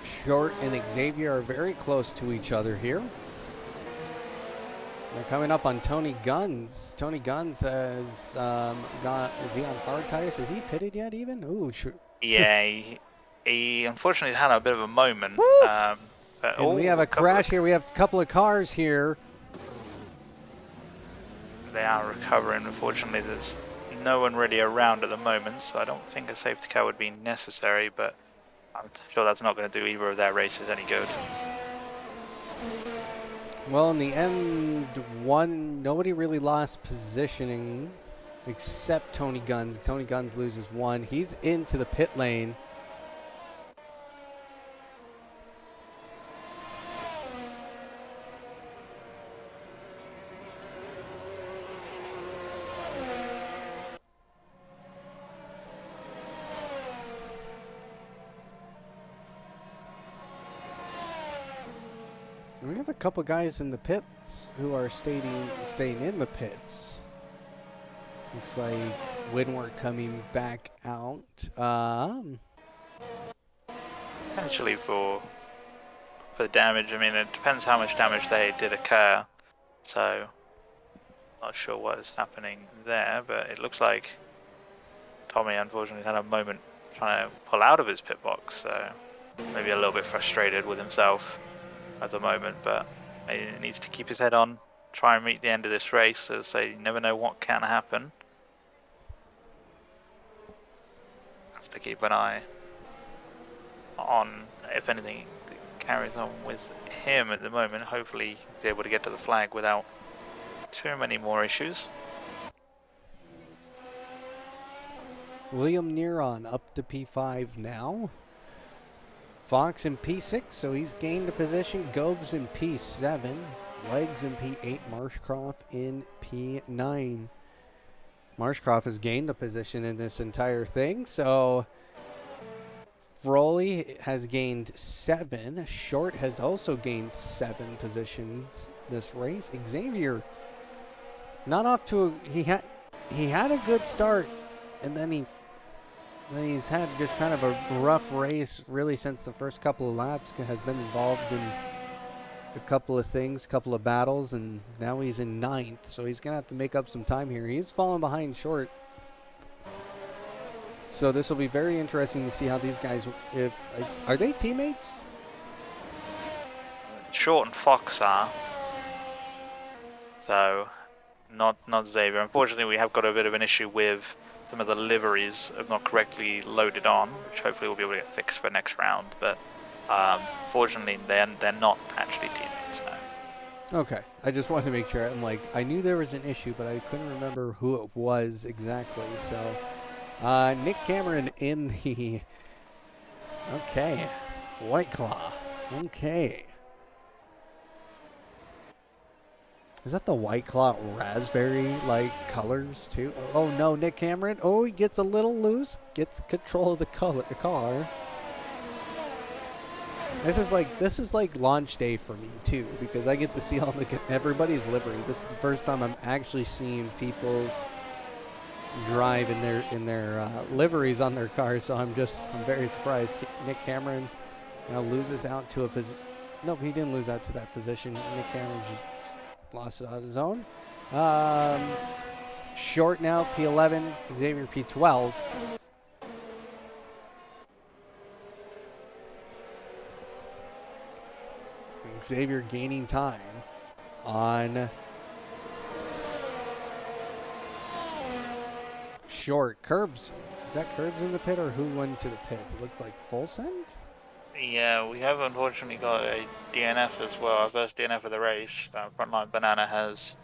Short and Xavier are very close to each other here. They're coming up on Tony Guns. Tony Guns has got. Is he on hard tires? Is he pitted yet? Even? Ooh, sure. Yeah, he unfortunately had a bit of a moment. And we have a crash here. We have a couple of cars here. They are recovering. Unfortunately, there's no one really around at the moment, so I don't think a safety car would be necessary. But I'm sure that's not going to do either of their races any good. Well, in the end, nobody really lost positioning except Tony Guns. Tony Guns loses one. He's into the pit lane. We have a couple guys in the pits who are staying in the pits. Looks like Widmore coming back out. Potentially for damage. I mean, it depends how much damage they did occur. So, not sure what is happening there, but it looks like Tommy unfortunately had a moment trying to pull out of his pit box. So, maybe a little bit frustrated with himself at the moment, but He needs to keep his head on, try and meet the end of this race, as they never know what can happen. Have to keep an eye on if anything carries on with him at the moment. Hopefully he'll be able to get to the flag without too many more issues. William Neron up to P5 now. Fox in P6, so he's gained a position. Gobes in P7. Legs in P8. Marshcroft in P9. Marshcroft has gained a position in this entire thing, so Froley has gained 7. Short has also gained 7 positions this race. Xavier not off to he had a good start, and then he's had just kind of a rough race really since the first couple of laps. Has been involved in a couple of things, couple of battles, and now he's in 9th, so he's gonna have to make up some time here. He's falling behind Short, so this will be very interesting to see how these guys, are they teammates? Short and Fox are, so not Xavier. Unfortunately, we have got a bit of an issue with some of the liveries have not correctly loaded on, which hopefully we'll be able to get fixed for next round. But fortunately, they're not actually teammates now. Okay, I just wanted to make sure. I knew there was an issue, but I couldn't remember who it was exactly. So, Nick Cameron in the White Claw. Okay. Is that the White Claw raspberry colors too? Oh no, Nick Cameron. Oh, he gets a little loose. Gets control of the car. This is like launch day for me too, because I get to see everybody's livery. This is the first time I'm actually seeing people drive in their liveries on their cars. So I'm very surprised. Nick Cameron now loses out to a position. Nope, he didn't lose out to that position. Nick Cameron just lost it on his own. Short now, P11. Xavier, P12. Xavier gaining time on Short. Curbs. Is that Curbs in the pit, or who went to the pits? It looks like full send? Yeah, we have unfortunately got a DNF as well. Our first DNF of the race. Frontline Banana has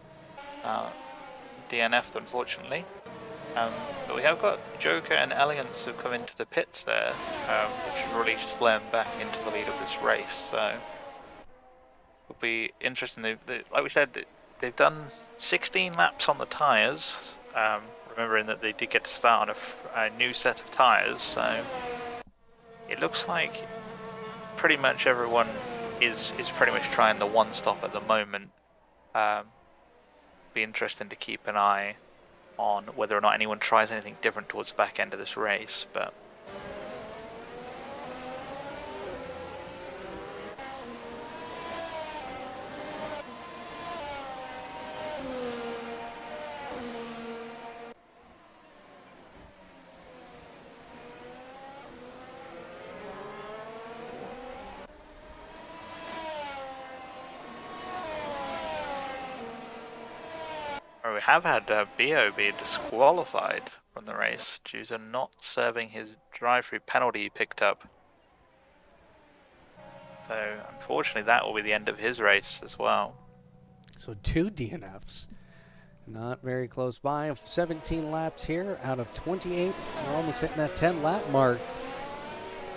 DNF'd, unfortunately. But we have got Joker and Elegance who've come into the pits there, which has released Flem back into the lead of this race. So it'll be interesting. Like we said, they've done 16 laps on the tyres. Remembering that they did get to start on a new set of tyres, so it looks like pretty much everyone is pretty much trying the one stop at the moment. Be interesting to keep an eye on whether or not anyone tries anything different towards the back end of this race, but we have had Bio be disqualified from the race due to not serving his drive-through penalty he picked up. So unfortunately that will be the end of his race as well. So 2 DNFs. Not very close by. 17 laps here out of 28. We're almost hitting that 10 lap mark.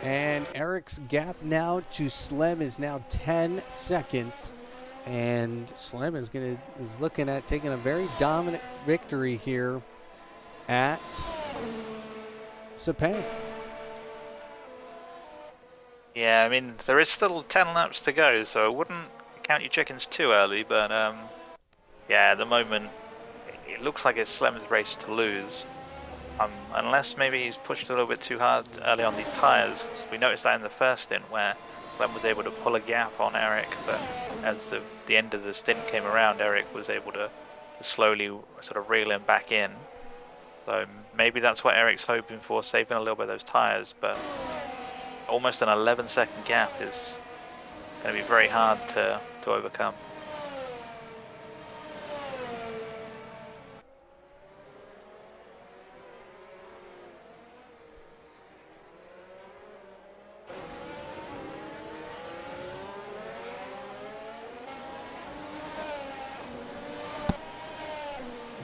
And Eric's gap now to Slem is now 10 seconds. And Slem is looking at taking a very dominant victory here at Sepang. Yeah, I mean, there is still 10 laps to go, so I wouldn't count your chickens too early, but yeah, at the moment, it looks like it's Slem's race to lose. Unless maybe he's pushed a little bit too hard early on these tyres. We noticed that in the first stint where Slem was able to pull a gap on Eric, but as the end of the stint came around, Eric was able to slowly sort of reel him back in. So maybe that's what Eric's hoping for, saving a little bit of those tyres, but almost an 11-second gap is going to be very hard to overcome.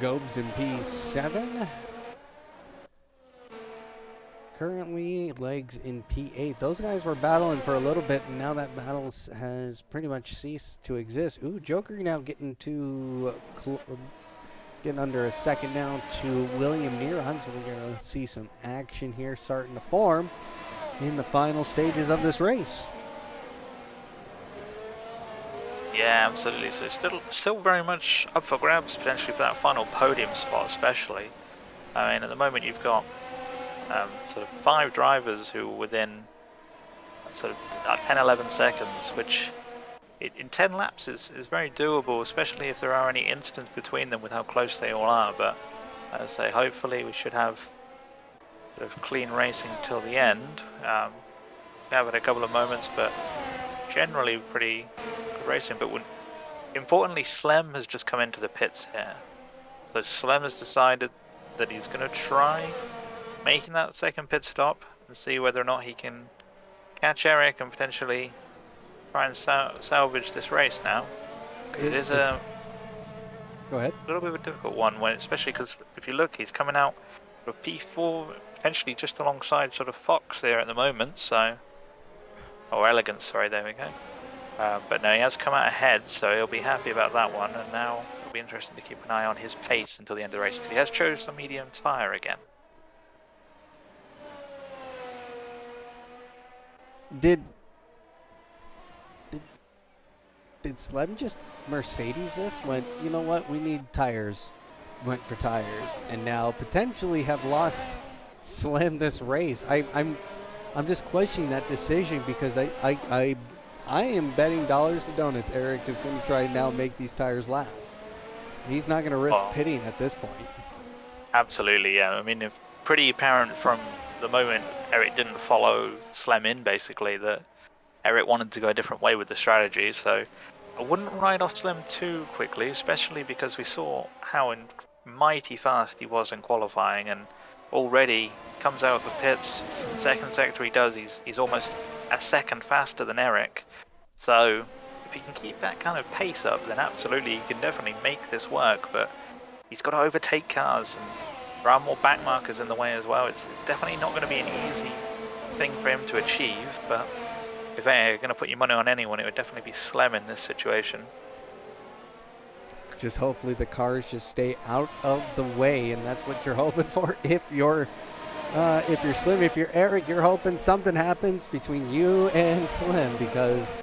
Gobes in P7. Currently, Legs in P8. Those guys were battling for a little bit, and now that battle has pretty much ceased to exist. Ooh, Joker now getting to getting under a second now to William Neron, so we're going to see some action here starting to form in the final stages of this race. Yeah, absolutely. So still very much up for grabs, potentially for that final podium spot, especially. I mean, at the moment you've got sort of 5 drivers who are within sort of 10, 11 seconds, which in 10 laps is very doable, especially if there are any incidents between them with how close they all are. But as I say, hopefully we should have sort of clean racing till the end. We have had a couple of moments, but generally pretty good racing. But importantly, Slem has just come into the pits here. So Slem has decided that he's going to try making that second pit stop and see whether or not he can catch Eric and potentially try and salvage this race now. It is a Go ahead. little bit of a difficult one, especially because if you look, he's coming out for P4, potentially just alongside sort of Fox there at the moment. So, or Elegance, sorry, there we go. But no, he has come out ahead, so he'll be happy about that one. And now it'll be interesting to keep an eye on his pace until the end of the race, because he has chosen a medium tyre again. Did Slem just Mercedes this? Went, you know what, we need tires. Went for tires, and now potentially have lost Slem this race. I'm just questioning that decision, because I am betting dollars to donuts Eric is going to try and now make these tires last. He's not going to risk pitting at this point. Absolutely, yeah. I mean, if pretty apparent from the moment Eric didn't follow Slem in, basically, that Eric wanted to go a different way with the strategy. So I wouldn't ride off Slem too quickly, especially because we saw how mighty fast he was in qualifying, and already comes out of the pits. Second sector he does, he's almost a second faster than Eric. So if he can keep that kind of pace up, then absolutely he can definitely make this work. But he's got to overtake cars, and there are more back markers in the way as well. It's definitely not going to be an easy thing for him to achieve, but if you're going to put your money on anyone, it would definitely be Slem in this situation. Just hopefully the cars just stay out of the way, and that's what you're hoping for. If you're Slim, if you're Eric, you're hoping something happens between you and Slim, because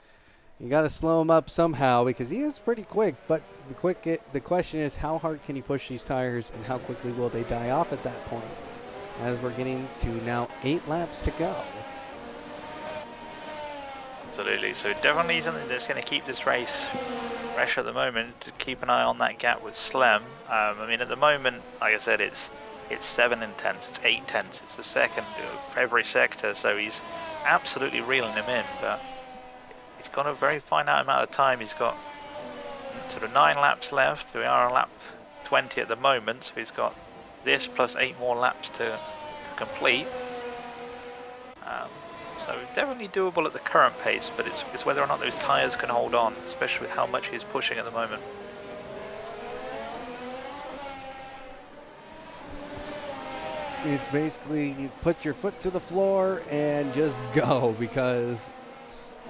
you got to slow him up somehow, because he is pretty quick. But the question is, how hard can he push these tires, and how quickly will they die off at that point? As we're getting to now 8 laps to go. Absolutely, so definitely something that's going to keep this race fresh at the moment, to keep an eye on that gap with Slem. I mean, at the moment, like I said, it's 7 tenths, it's 8 tenths, it's a second for every sector, so he's absolutely reeling him in, but he's got a very finite amount of time. He's got sort of 9 laps left. We are on lap 20 at the moment, so he's got this plus 8 more laps to complete. So it's definitely doable at the current pace, but it's whether or not those tyres can hold on, especially with how much he's pushing at the moment. It's basically you put your foot to the floor and just go, because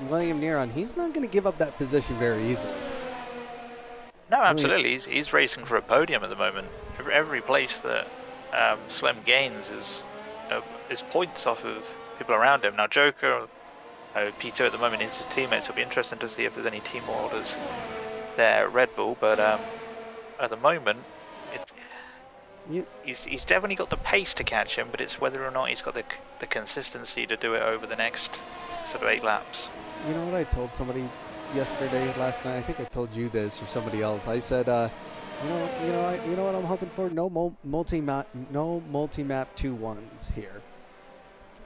William Neron, he's not going to give up that position very easily. No, absolutely. He's racing for a podium at the moment. Every place that Slem gains is points off of people around him. Now Joker, P2 at the moment is his teammates. It'll be interesting to see if there's any team orders there at Red Bull, but at the moment he's definitely got the pace to catch him, but it's whether or not he's got the consistency to do it over the next sort of 8 laps. You know what I told somebody last night? I think I told you this or somebody else. I said, you know what I'm hoping for? No multi-map 2-1s here.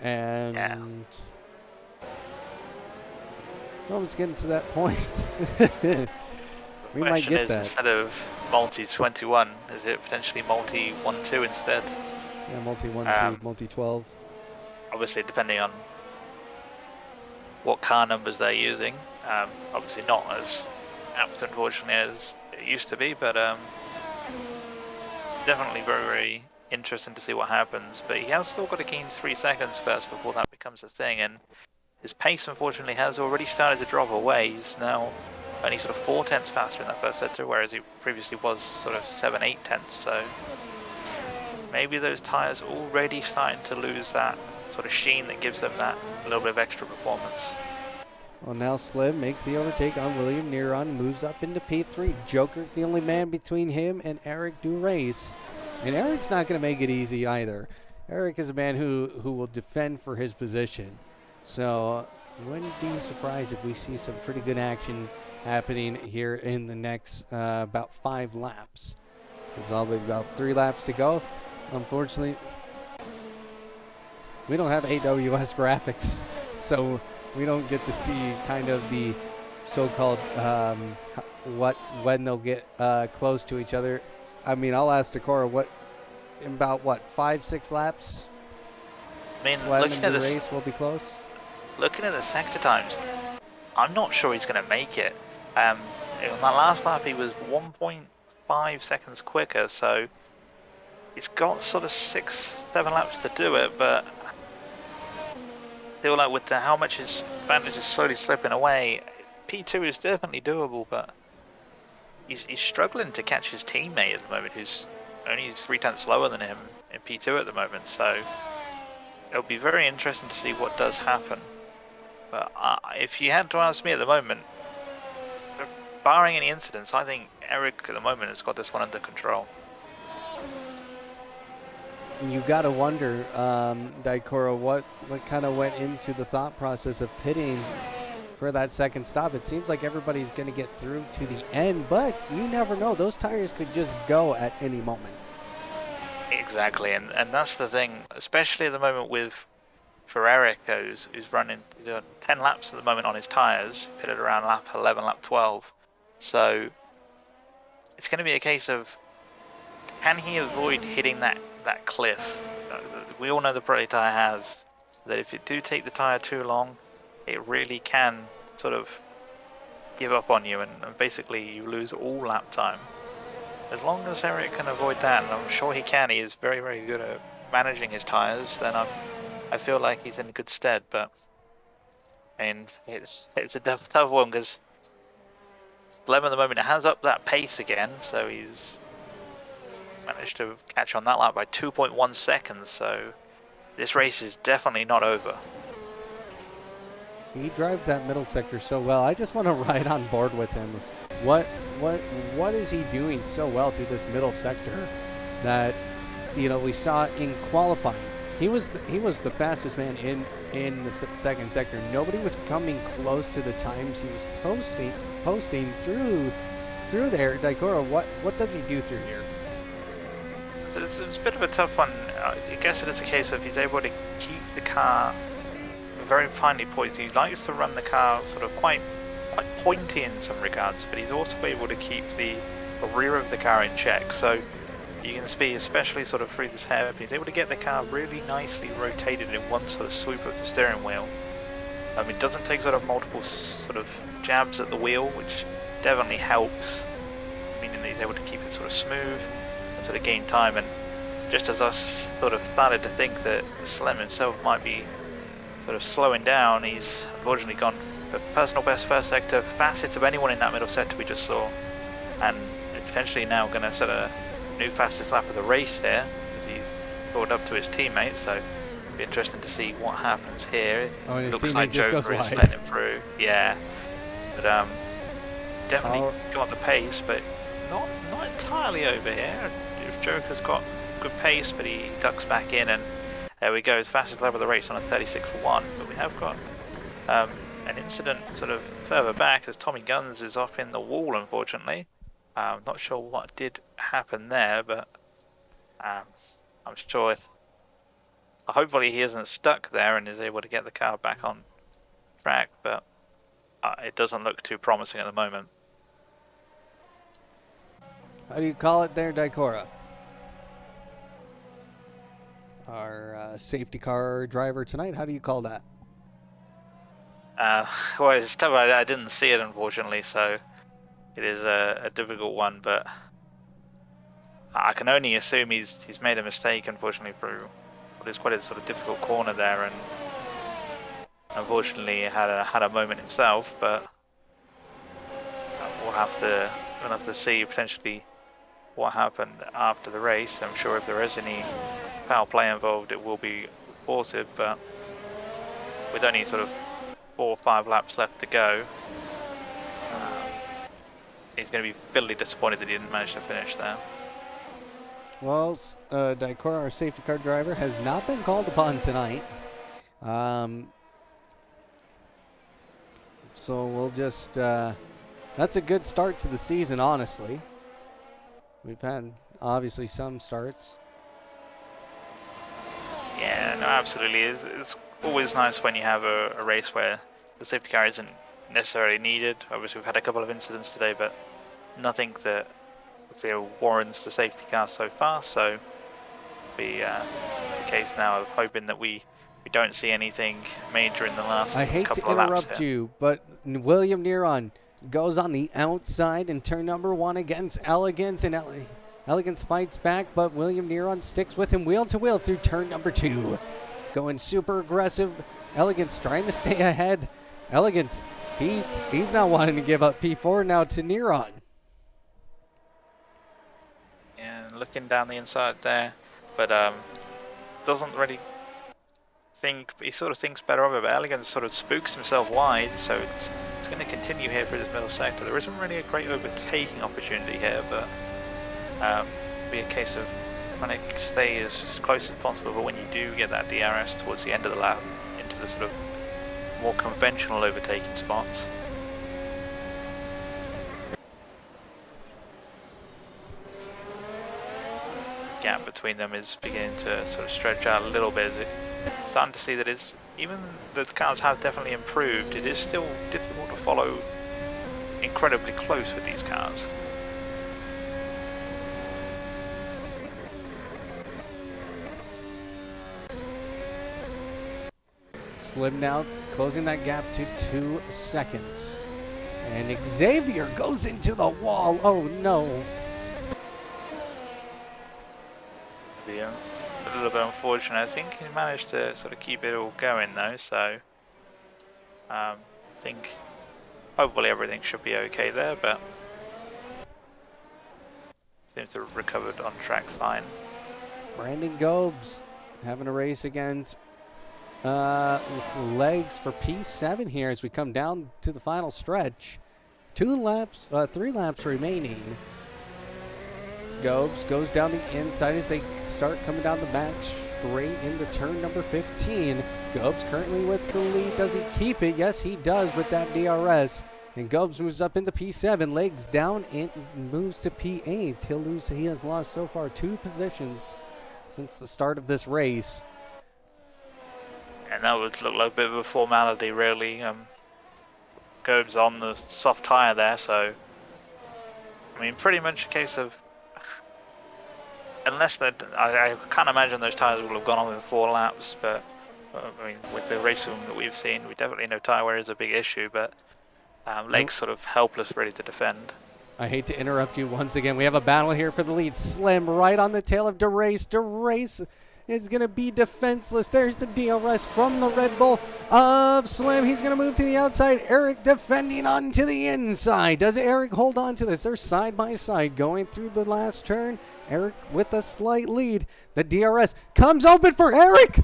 And yeah. It's almost getting to that point. We might Question get is, that. instead of multi 21, is it potentially multi 1-2 instead? Yeah, multi 1-2, multi 12. Obviously, depending on what car numbers they're using. Obviously, not as apt, unfortunately, as it used to be, but definitely very, very interesting to see what happens. But he has still got to gain 3 seconds first before that becomes a thing, and his pace unfortunately has already started to drop away. He's now only sort of 4 tenths faster in that first sector, whereas he previously was sort of 7-8 tenths. So maybe those tires already starting to lose that sort of sheen that gives them that little bit of extra performance. Well, now Slim makes the overtake on William Neron, moves up into P3. Joker's the only man between him and Eric Durace. And Eric's not going to make it easy either. Eric is a man who will defend for his position. So wouldn't be surprised if we see some pretty good action happening here in the next about 5 laps. There's only about 3 laps to go. Unfortunately, we don't have AWS graphics, so we don't get to see kind of the so-called when they'll get close to each other. I mean, I'll ask Decora in about 5-6 laps. I mean, Sled looking and at the this, race will be close. looking at the sector times, I'm not sure he's going to make it. On that last lap, he was 1.5 seconds quicker, so he's got sort of 6-7 laps to do it, but I feel like with how much his advantage is slowly slipping away, P2 is definitely doable, but he's struggling to catch his teammate at the moment, who's only 3 tenths lower than him in P2 at the moment, so it'll be very interesting to see what does happen. But if you had to ask me at the moment, barring any incidents, I think Eric at the moment has got this one under control. And you got to wonder, Daikoro, what kind of went into the thought process of pitting for that second stop. It seems like everybody's going to get through to the end, but you never know. Those tires could just go at any moment. Exactly, and that's the thing, especially at the moment for Eric, who's running 10 laps at the moment on his tires, pitted around lap 11, lap 12. So it's going to be a case of, can he avoid hitting that cliff? We all know the Pirelli tire has that if you do take the tire too long, it really can sort of give up on you, and basically you lose all lap time. As long as Eric can avoid that, and I'm sure he can, he is very, very good at managing his tires, then I feel like he's in good stead. But and it's a tough one, because Lem at the moment has up that pace again, so he's managed to catch on that lap by 2.1 seconds, so this race is definitely not over. He drives that middle sector so well. I just want to ride on board with him. What is he doing so well through this middle sector that we saw in qualifying? He was the fastest man in the second sector. Nobody was coming close to the times he was posting through there. Daikoro, what does he do through here? It's a bit of a tough one. I guess it is a case of he's able to keep the car very finely poised. He likes to run the car sort of quite pointy in some regards, but he's also able to keep the rear of the car in check. So you can see, especially sort of through this hairpin, he's able to get the car really nicely rotated in one sort of swoop of the steering wheel. It doesn't take sort of multiple sort of jabs at the wheel, which definitely helps, meaning that he's able to keep it sort of smooth and sort of gain time. And just as I sort of started to think that Slem himself might be sort of slowing down, he's unfortunately gone for personal best first sector, fastest of anyone in that middle sector we just saw, and potentially now going to set a new fastest lap of the race here, as he's caught up to his teammates. So it'll be interesting to see what happens here. Oh, and his looks teammate like just Joker goes is wide. letting him through. Yeah, but definitely got the pace, but not entirely over here. If Joker's got good pace, but he ducks back in, and there we go, his fastest lap of the race on a 36.1. But we have got an incident sort of further back, as Tommy Guns is off in the wall, unfortunately. Not sure what did happen there, but I'm sure hopefully he isn't stuck there and is able to get the car back on track, but it doesn't look too promising at the moment. How do you call it there, Daikora? Our safety car driver tonight, how do you call that? Well, it's tough. I didn't see it, unfortunately, so it is a difficult one, but I can only assume he's made a mistake, unfortunately, through what is quite a sort of difficult corner there, and unfortunately had a moment himself. But we'll have to see potentially what happened after the race. I'm sure if there is any foul play involved, it will be reported, but with only sort of 4 or 5 laps left to go, he's going to be bitterly disappointed that he didn't manage to finish there. Well, Daikor, our safety car driver, has not been called upon tonight. So we'll just, that's a good start to the season, honestly. We've had, obviously, some starts. Yeah, no, absolutely. It's always nice when you have a race where the safety car isn't necessarily needed. Obviously, we've had a couple of incidents today, but nothing that I feel warrants the safety car so far. So it'll be the case now of hoping that we don't see anything major in the last couple of laps. I hate to interrupt you, but William Neron goes on the outside in turn number 1 against Elegance, and Elegance fights back, but William Neron sticks with him wheel to wheel through turn number 2. Going super aggressive. Elegance trying to stay ahead. Elegance, he's not wanting to give up P4 now to Neron. And looking down the inside there, but doesn't really think, he sort of thinks better of it, but Elegance sort of spooks himself wide, so it's going to continue here through this middle sector. There isn't really a great overtaking opportunity here, but it'll be a case of trying to stay as close as possible, but when you do get that DRS towards the end of the lap into the sort of more conventional overtaking spots. The gap between them is beginning to sort of stretch out a little bit. Starting to see that it's, even the cars have definitely improved, it is still difficult to follow incredibly close with these cars. Slim now closing that gap to 2 seconds. And Xavier goes into the wall. Oh no. Yeah, a little bit unfortunate. I think he managed to sort of keep it all going though, so I think hopefully everything should be okay there, but seems to have recovered on track fine. Brandon Gobes having a race against legs for P7 here as we come down to the final stretch. 3 laps remaining. Gobes goes down the inside as they start coming down the back straight into turn number 15. Gobes currently with the lead. Does he keep it? Yes, he does with that DRS. And Gobes moves up into P7, legs down, and moves to P8. He has lost so far 2 positions since the start of this race. And that would look like a bit of a formality, really. Gobes on the soft tyre there, so I mean, pretty much a case of, unless that, I can't imagine those tyres will have gone on in 4 laps. But I mean, with the racing that we've seen, we definitely know tyre wear is a big issue. But legs sort of helpless, ready to defend. I hate to interrupt you once again. We have a battle here for the lead. Slim right on the tail of DeRace. DeRace is going to be defenseless. There's the DRS from the Red Bull of Slim. He's going to move to the outside. Eric defending onto the inside. Does Eric hold on to this? They're side by side going through the last turn. Eric with a slight lead. The DRS comes open for Eric.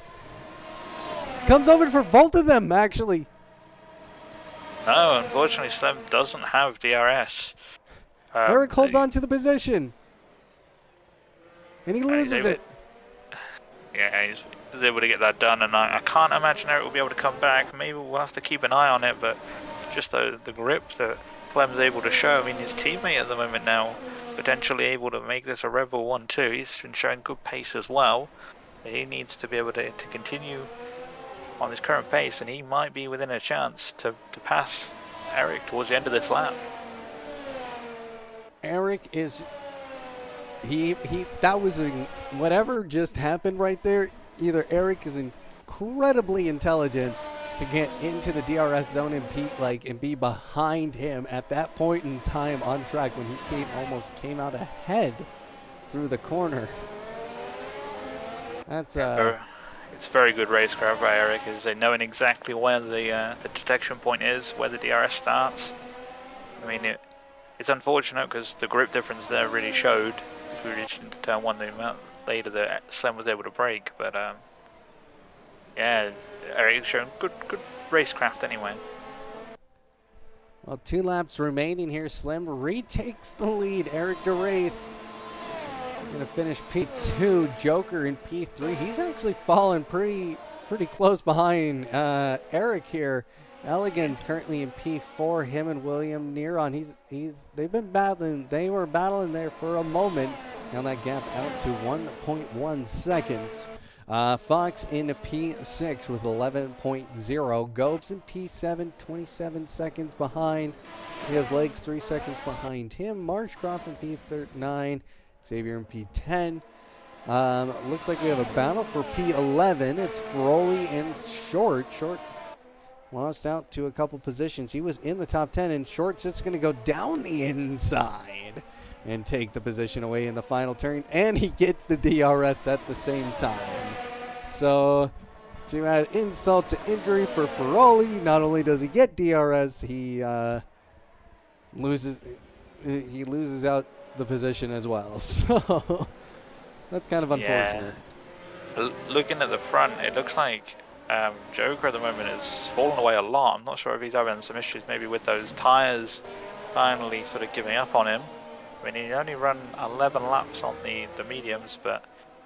Comes open for both of them, actually. No, unfortunately, Slim doesn't have DRS. Eric holds on to the position. And he loses it. Yeah, he's able to get that done, and I can't imagine Eric will be able to come back. Maybe we'll have to keep an eye on it, but just the grip that Clem's able to show. I mean, his teammate at the moment now potentially able to make this a Rebel 1-2. He's been showing good pace as well. He needs to be able to continue on his current pace, and he might be within a chance to pass Eric towards the end of this lap. Eric is... that was whatever just happened right there. Either Eric is incredibly intelligent to get into the DRS zone and be behind him at that point in time on track when he almost came out ahead through the corner. That's it's very good racecraft by Eric, is they knowing exactly where the detection point is, where the DRS starts. I mean, it's unfortunate because the grip difference there really showed as we reached into turn 1 the amount later that Slim was able to brake, but yeah, Eric's shown good racecraft anyway. Well, 2 laps remaining here. Slim retakes the lead. Eric DeRace gonna finish P2. Joker in P3. He's actually fallen pretty close behind Eric here. Elegant's currently in P4. Him and William Neron. They've been battling. They were battling there for a moment. Now that gap out to 1.1 seconds. Fox in P6 with 11.0. Gobes in P7, 27 seconds behind. He has legs 3 seconds behind him. Marshcroft in P9. Xavier in P10. Looks like we have a battle for P11. It's Froley and Short. Short lost out to a couple positions. He was in the top 10, and Short's just going to go down the inside and take the position away in the final turn, and he gets the DRS at the same time. So you add insult to injury for Ferroli. Not only does he get DRS, he loses out the position as well. So that's kind of unfortunate. Yeah. Looking at the front, it looks like Joker at the moment is falling away a lot. I'm not sure if he's having some issues maybe with those tires finally sort of giving up on him. I mean, he only run 11 laps on the mediums, but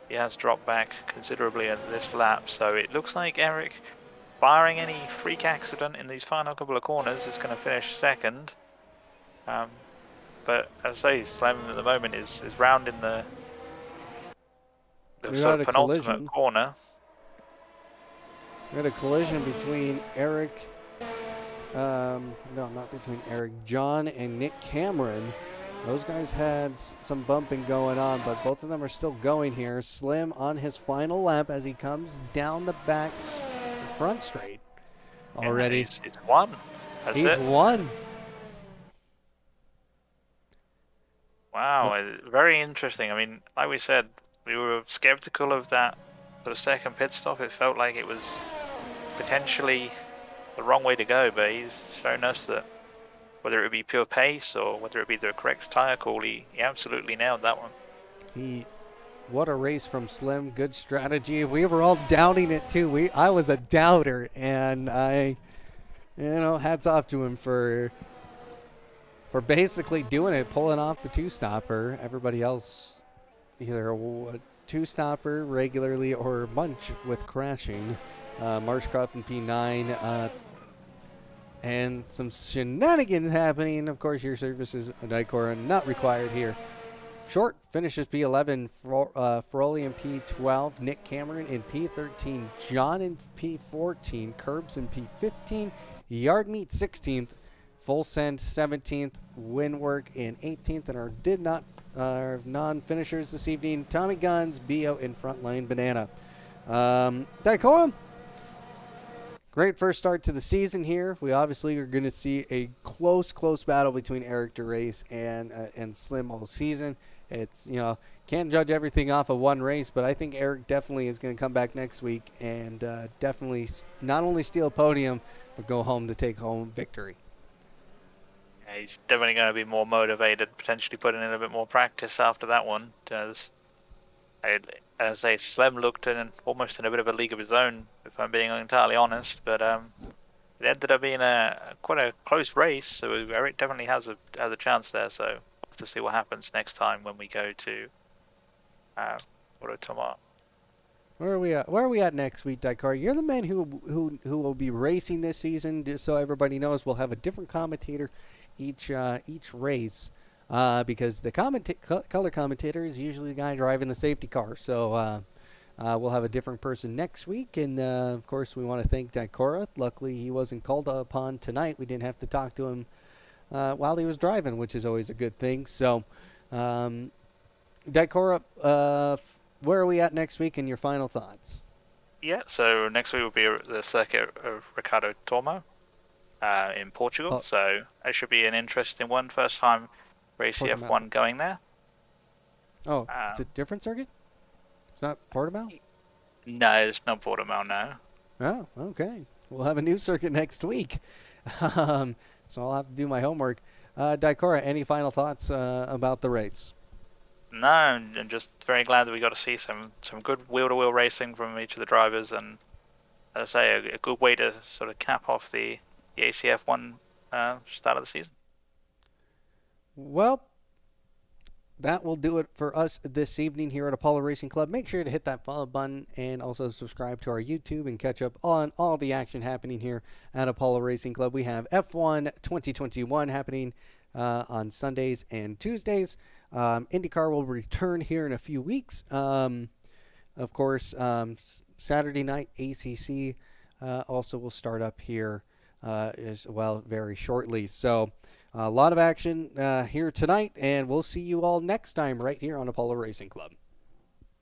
he has dropped back considerably in this lap. So it looks like Eric, barring any freak accident in these final couple of corners, is going to finish second. But as I say, Slim at the moment is rounding the sort of penultimate corner. We had a collision between Eric, no, not between Eric, John and Nick Cameron. Those guys had some bumping going on, but both of them are still going here. Slim on his final lap as he comes down the back front straight already. He's won. He's won. Wow, very interesting. I mean, like we said, we were skeptical of that sort of second pit stop. It felt like it was potentially the wrong way to go, but he's shown us that whether it be pure pace or whether it be the correct tire call, he absolutely nailed that one. What a race from Slim. Good strategy. We were all doubting it too. I was a doubter, and hats off to him for basically doing it, pulling off the two-stopper. Everybody else either a two-stopper regularly or a bunch with crashing. Marshcroft in P9, and some shenanigans happening. Of course, your services, Dicora, not required here. Short finishes P11, Froley in P12, Nick Cameron in P13, John in P14, Curbs in P15, Yardmeet 16th, Full Send 17th, Windwork in 18th, and our non-finishers this evening, Tommy Guns, Bio, and Frontline Banana. Dicora, great first start to the season here. We obviously are going to see a close battle between Eric DeRace and Slim all season. It's, can't judge everything off of one race, but I think Eric definitely is going to come back next week and definitely not only steal a podium, but go home to take home victory. Yeah, he's definitely going to be more motivated, potentially putting in a bit more practice after that one. As Slim looked almost in a bit of a league of his own, if I'm being entirely honest. But it ended up being quite a close race, so Eric definitely has a chance there. So we'll have to see what happens next time when we go to Autotomo. Where are we at next week, Dicora? You're the man who will be racing this season. Just so everybody knows, we'll have a different commentator each race. Because the color commentator is usually the guy driving the safety car. So we'll have a different person next week. And, of course, we want to thank Dicora. Luckily, he wasn't called upon tonight. We didn't have to talk to him while he was driving, which is always a good thing. So, Dicora, where are we at next week and your final thoughts? Yeah, so next week will be the circuit of Ricardo Tormo in Portugal. So it should be an interesting one. First time for ACF1 going there. Oh, it's a different circuit? It's not Portimao? No, it's not Portimao now. Oh, okay. We'll have a new circuit next week. So I'll have to do my homework. Daikora, any final thoughts about the race? No, I'm just very glad that we got to see some good wheel-to-wheel racing from each of the drivers, and as I say, a good way to sort of cap off the ACF1 start of the season. Well, that will do it for us this evening here at Apollo Racing Club. Make sure to hit that follow button and also subscribe to our YouTube and catch up on all the action happening here at Apollo Racing Club. We have F1 2021 happening on Sundays and Tuesdays. IndyCar will return here in a few weeks. Of course, Saturday night ACC also will start up here as well very shortly. So a lot of action here tonight, and we'll see you all next time right here on Apollo Racing Club.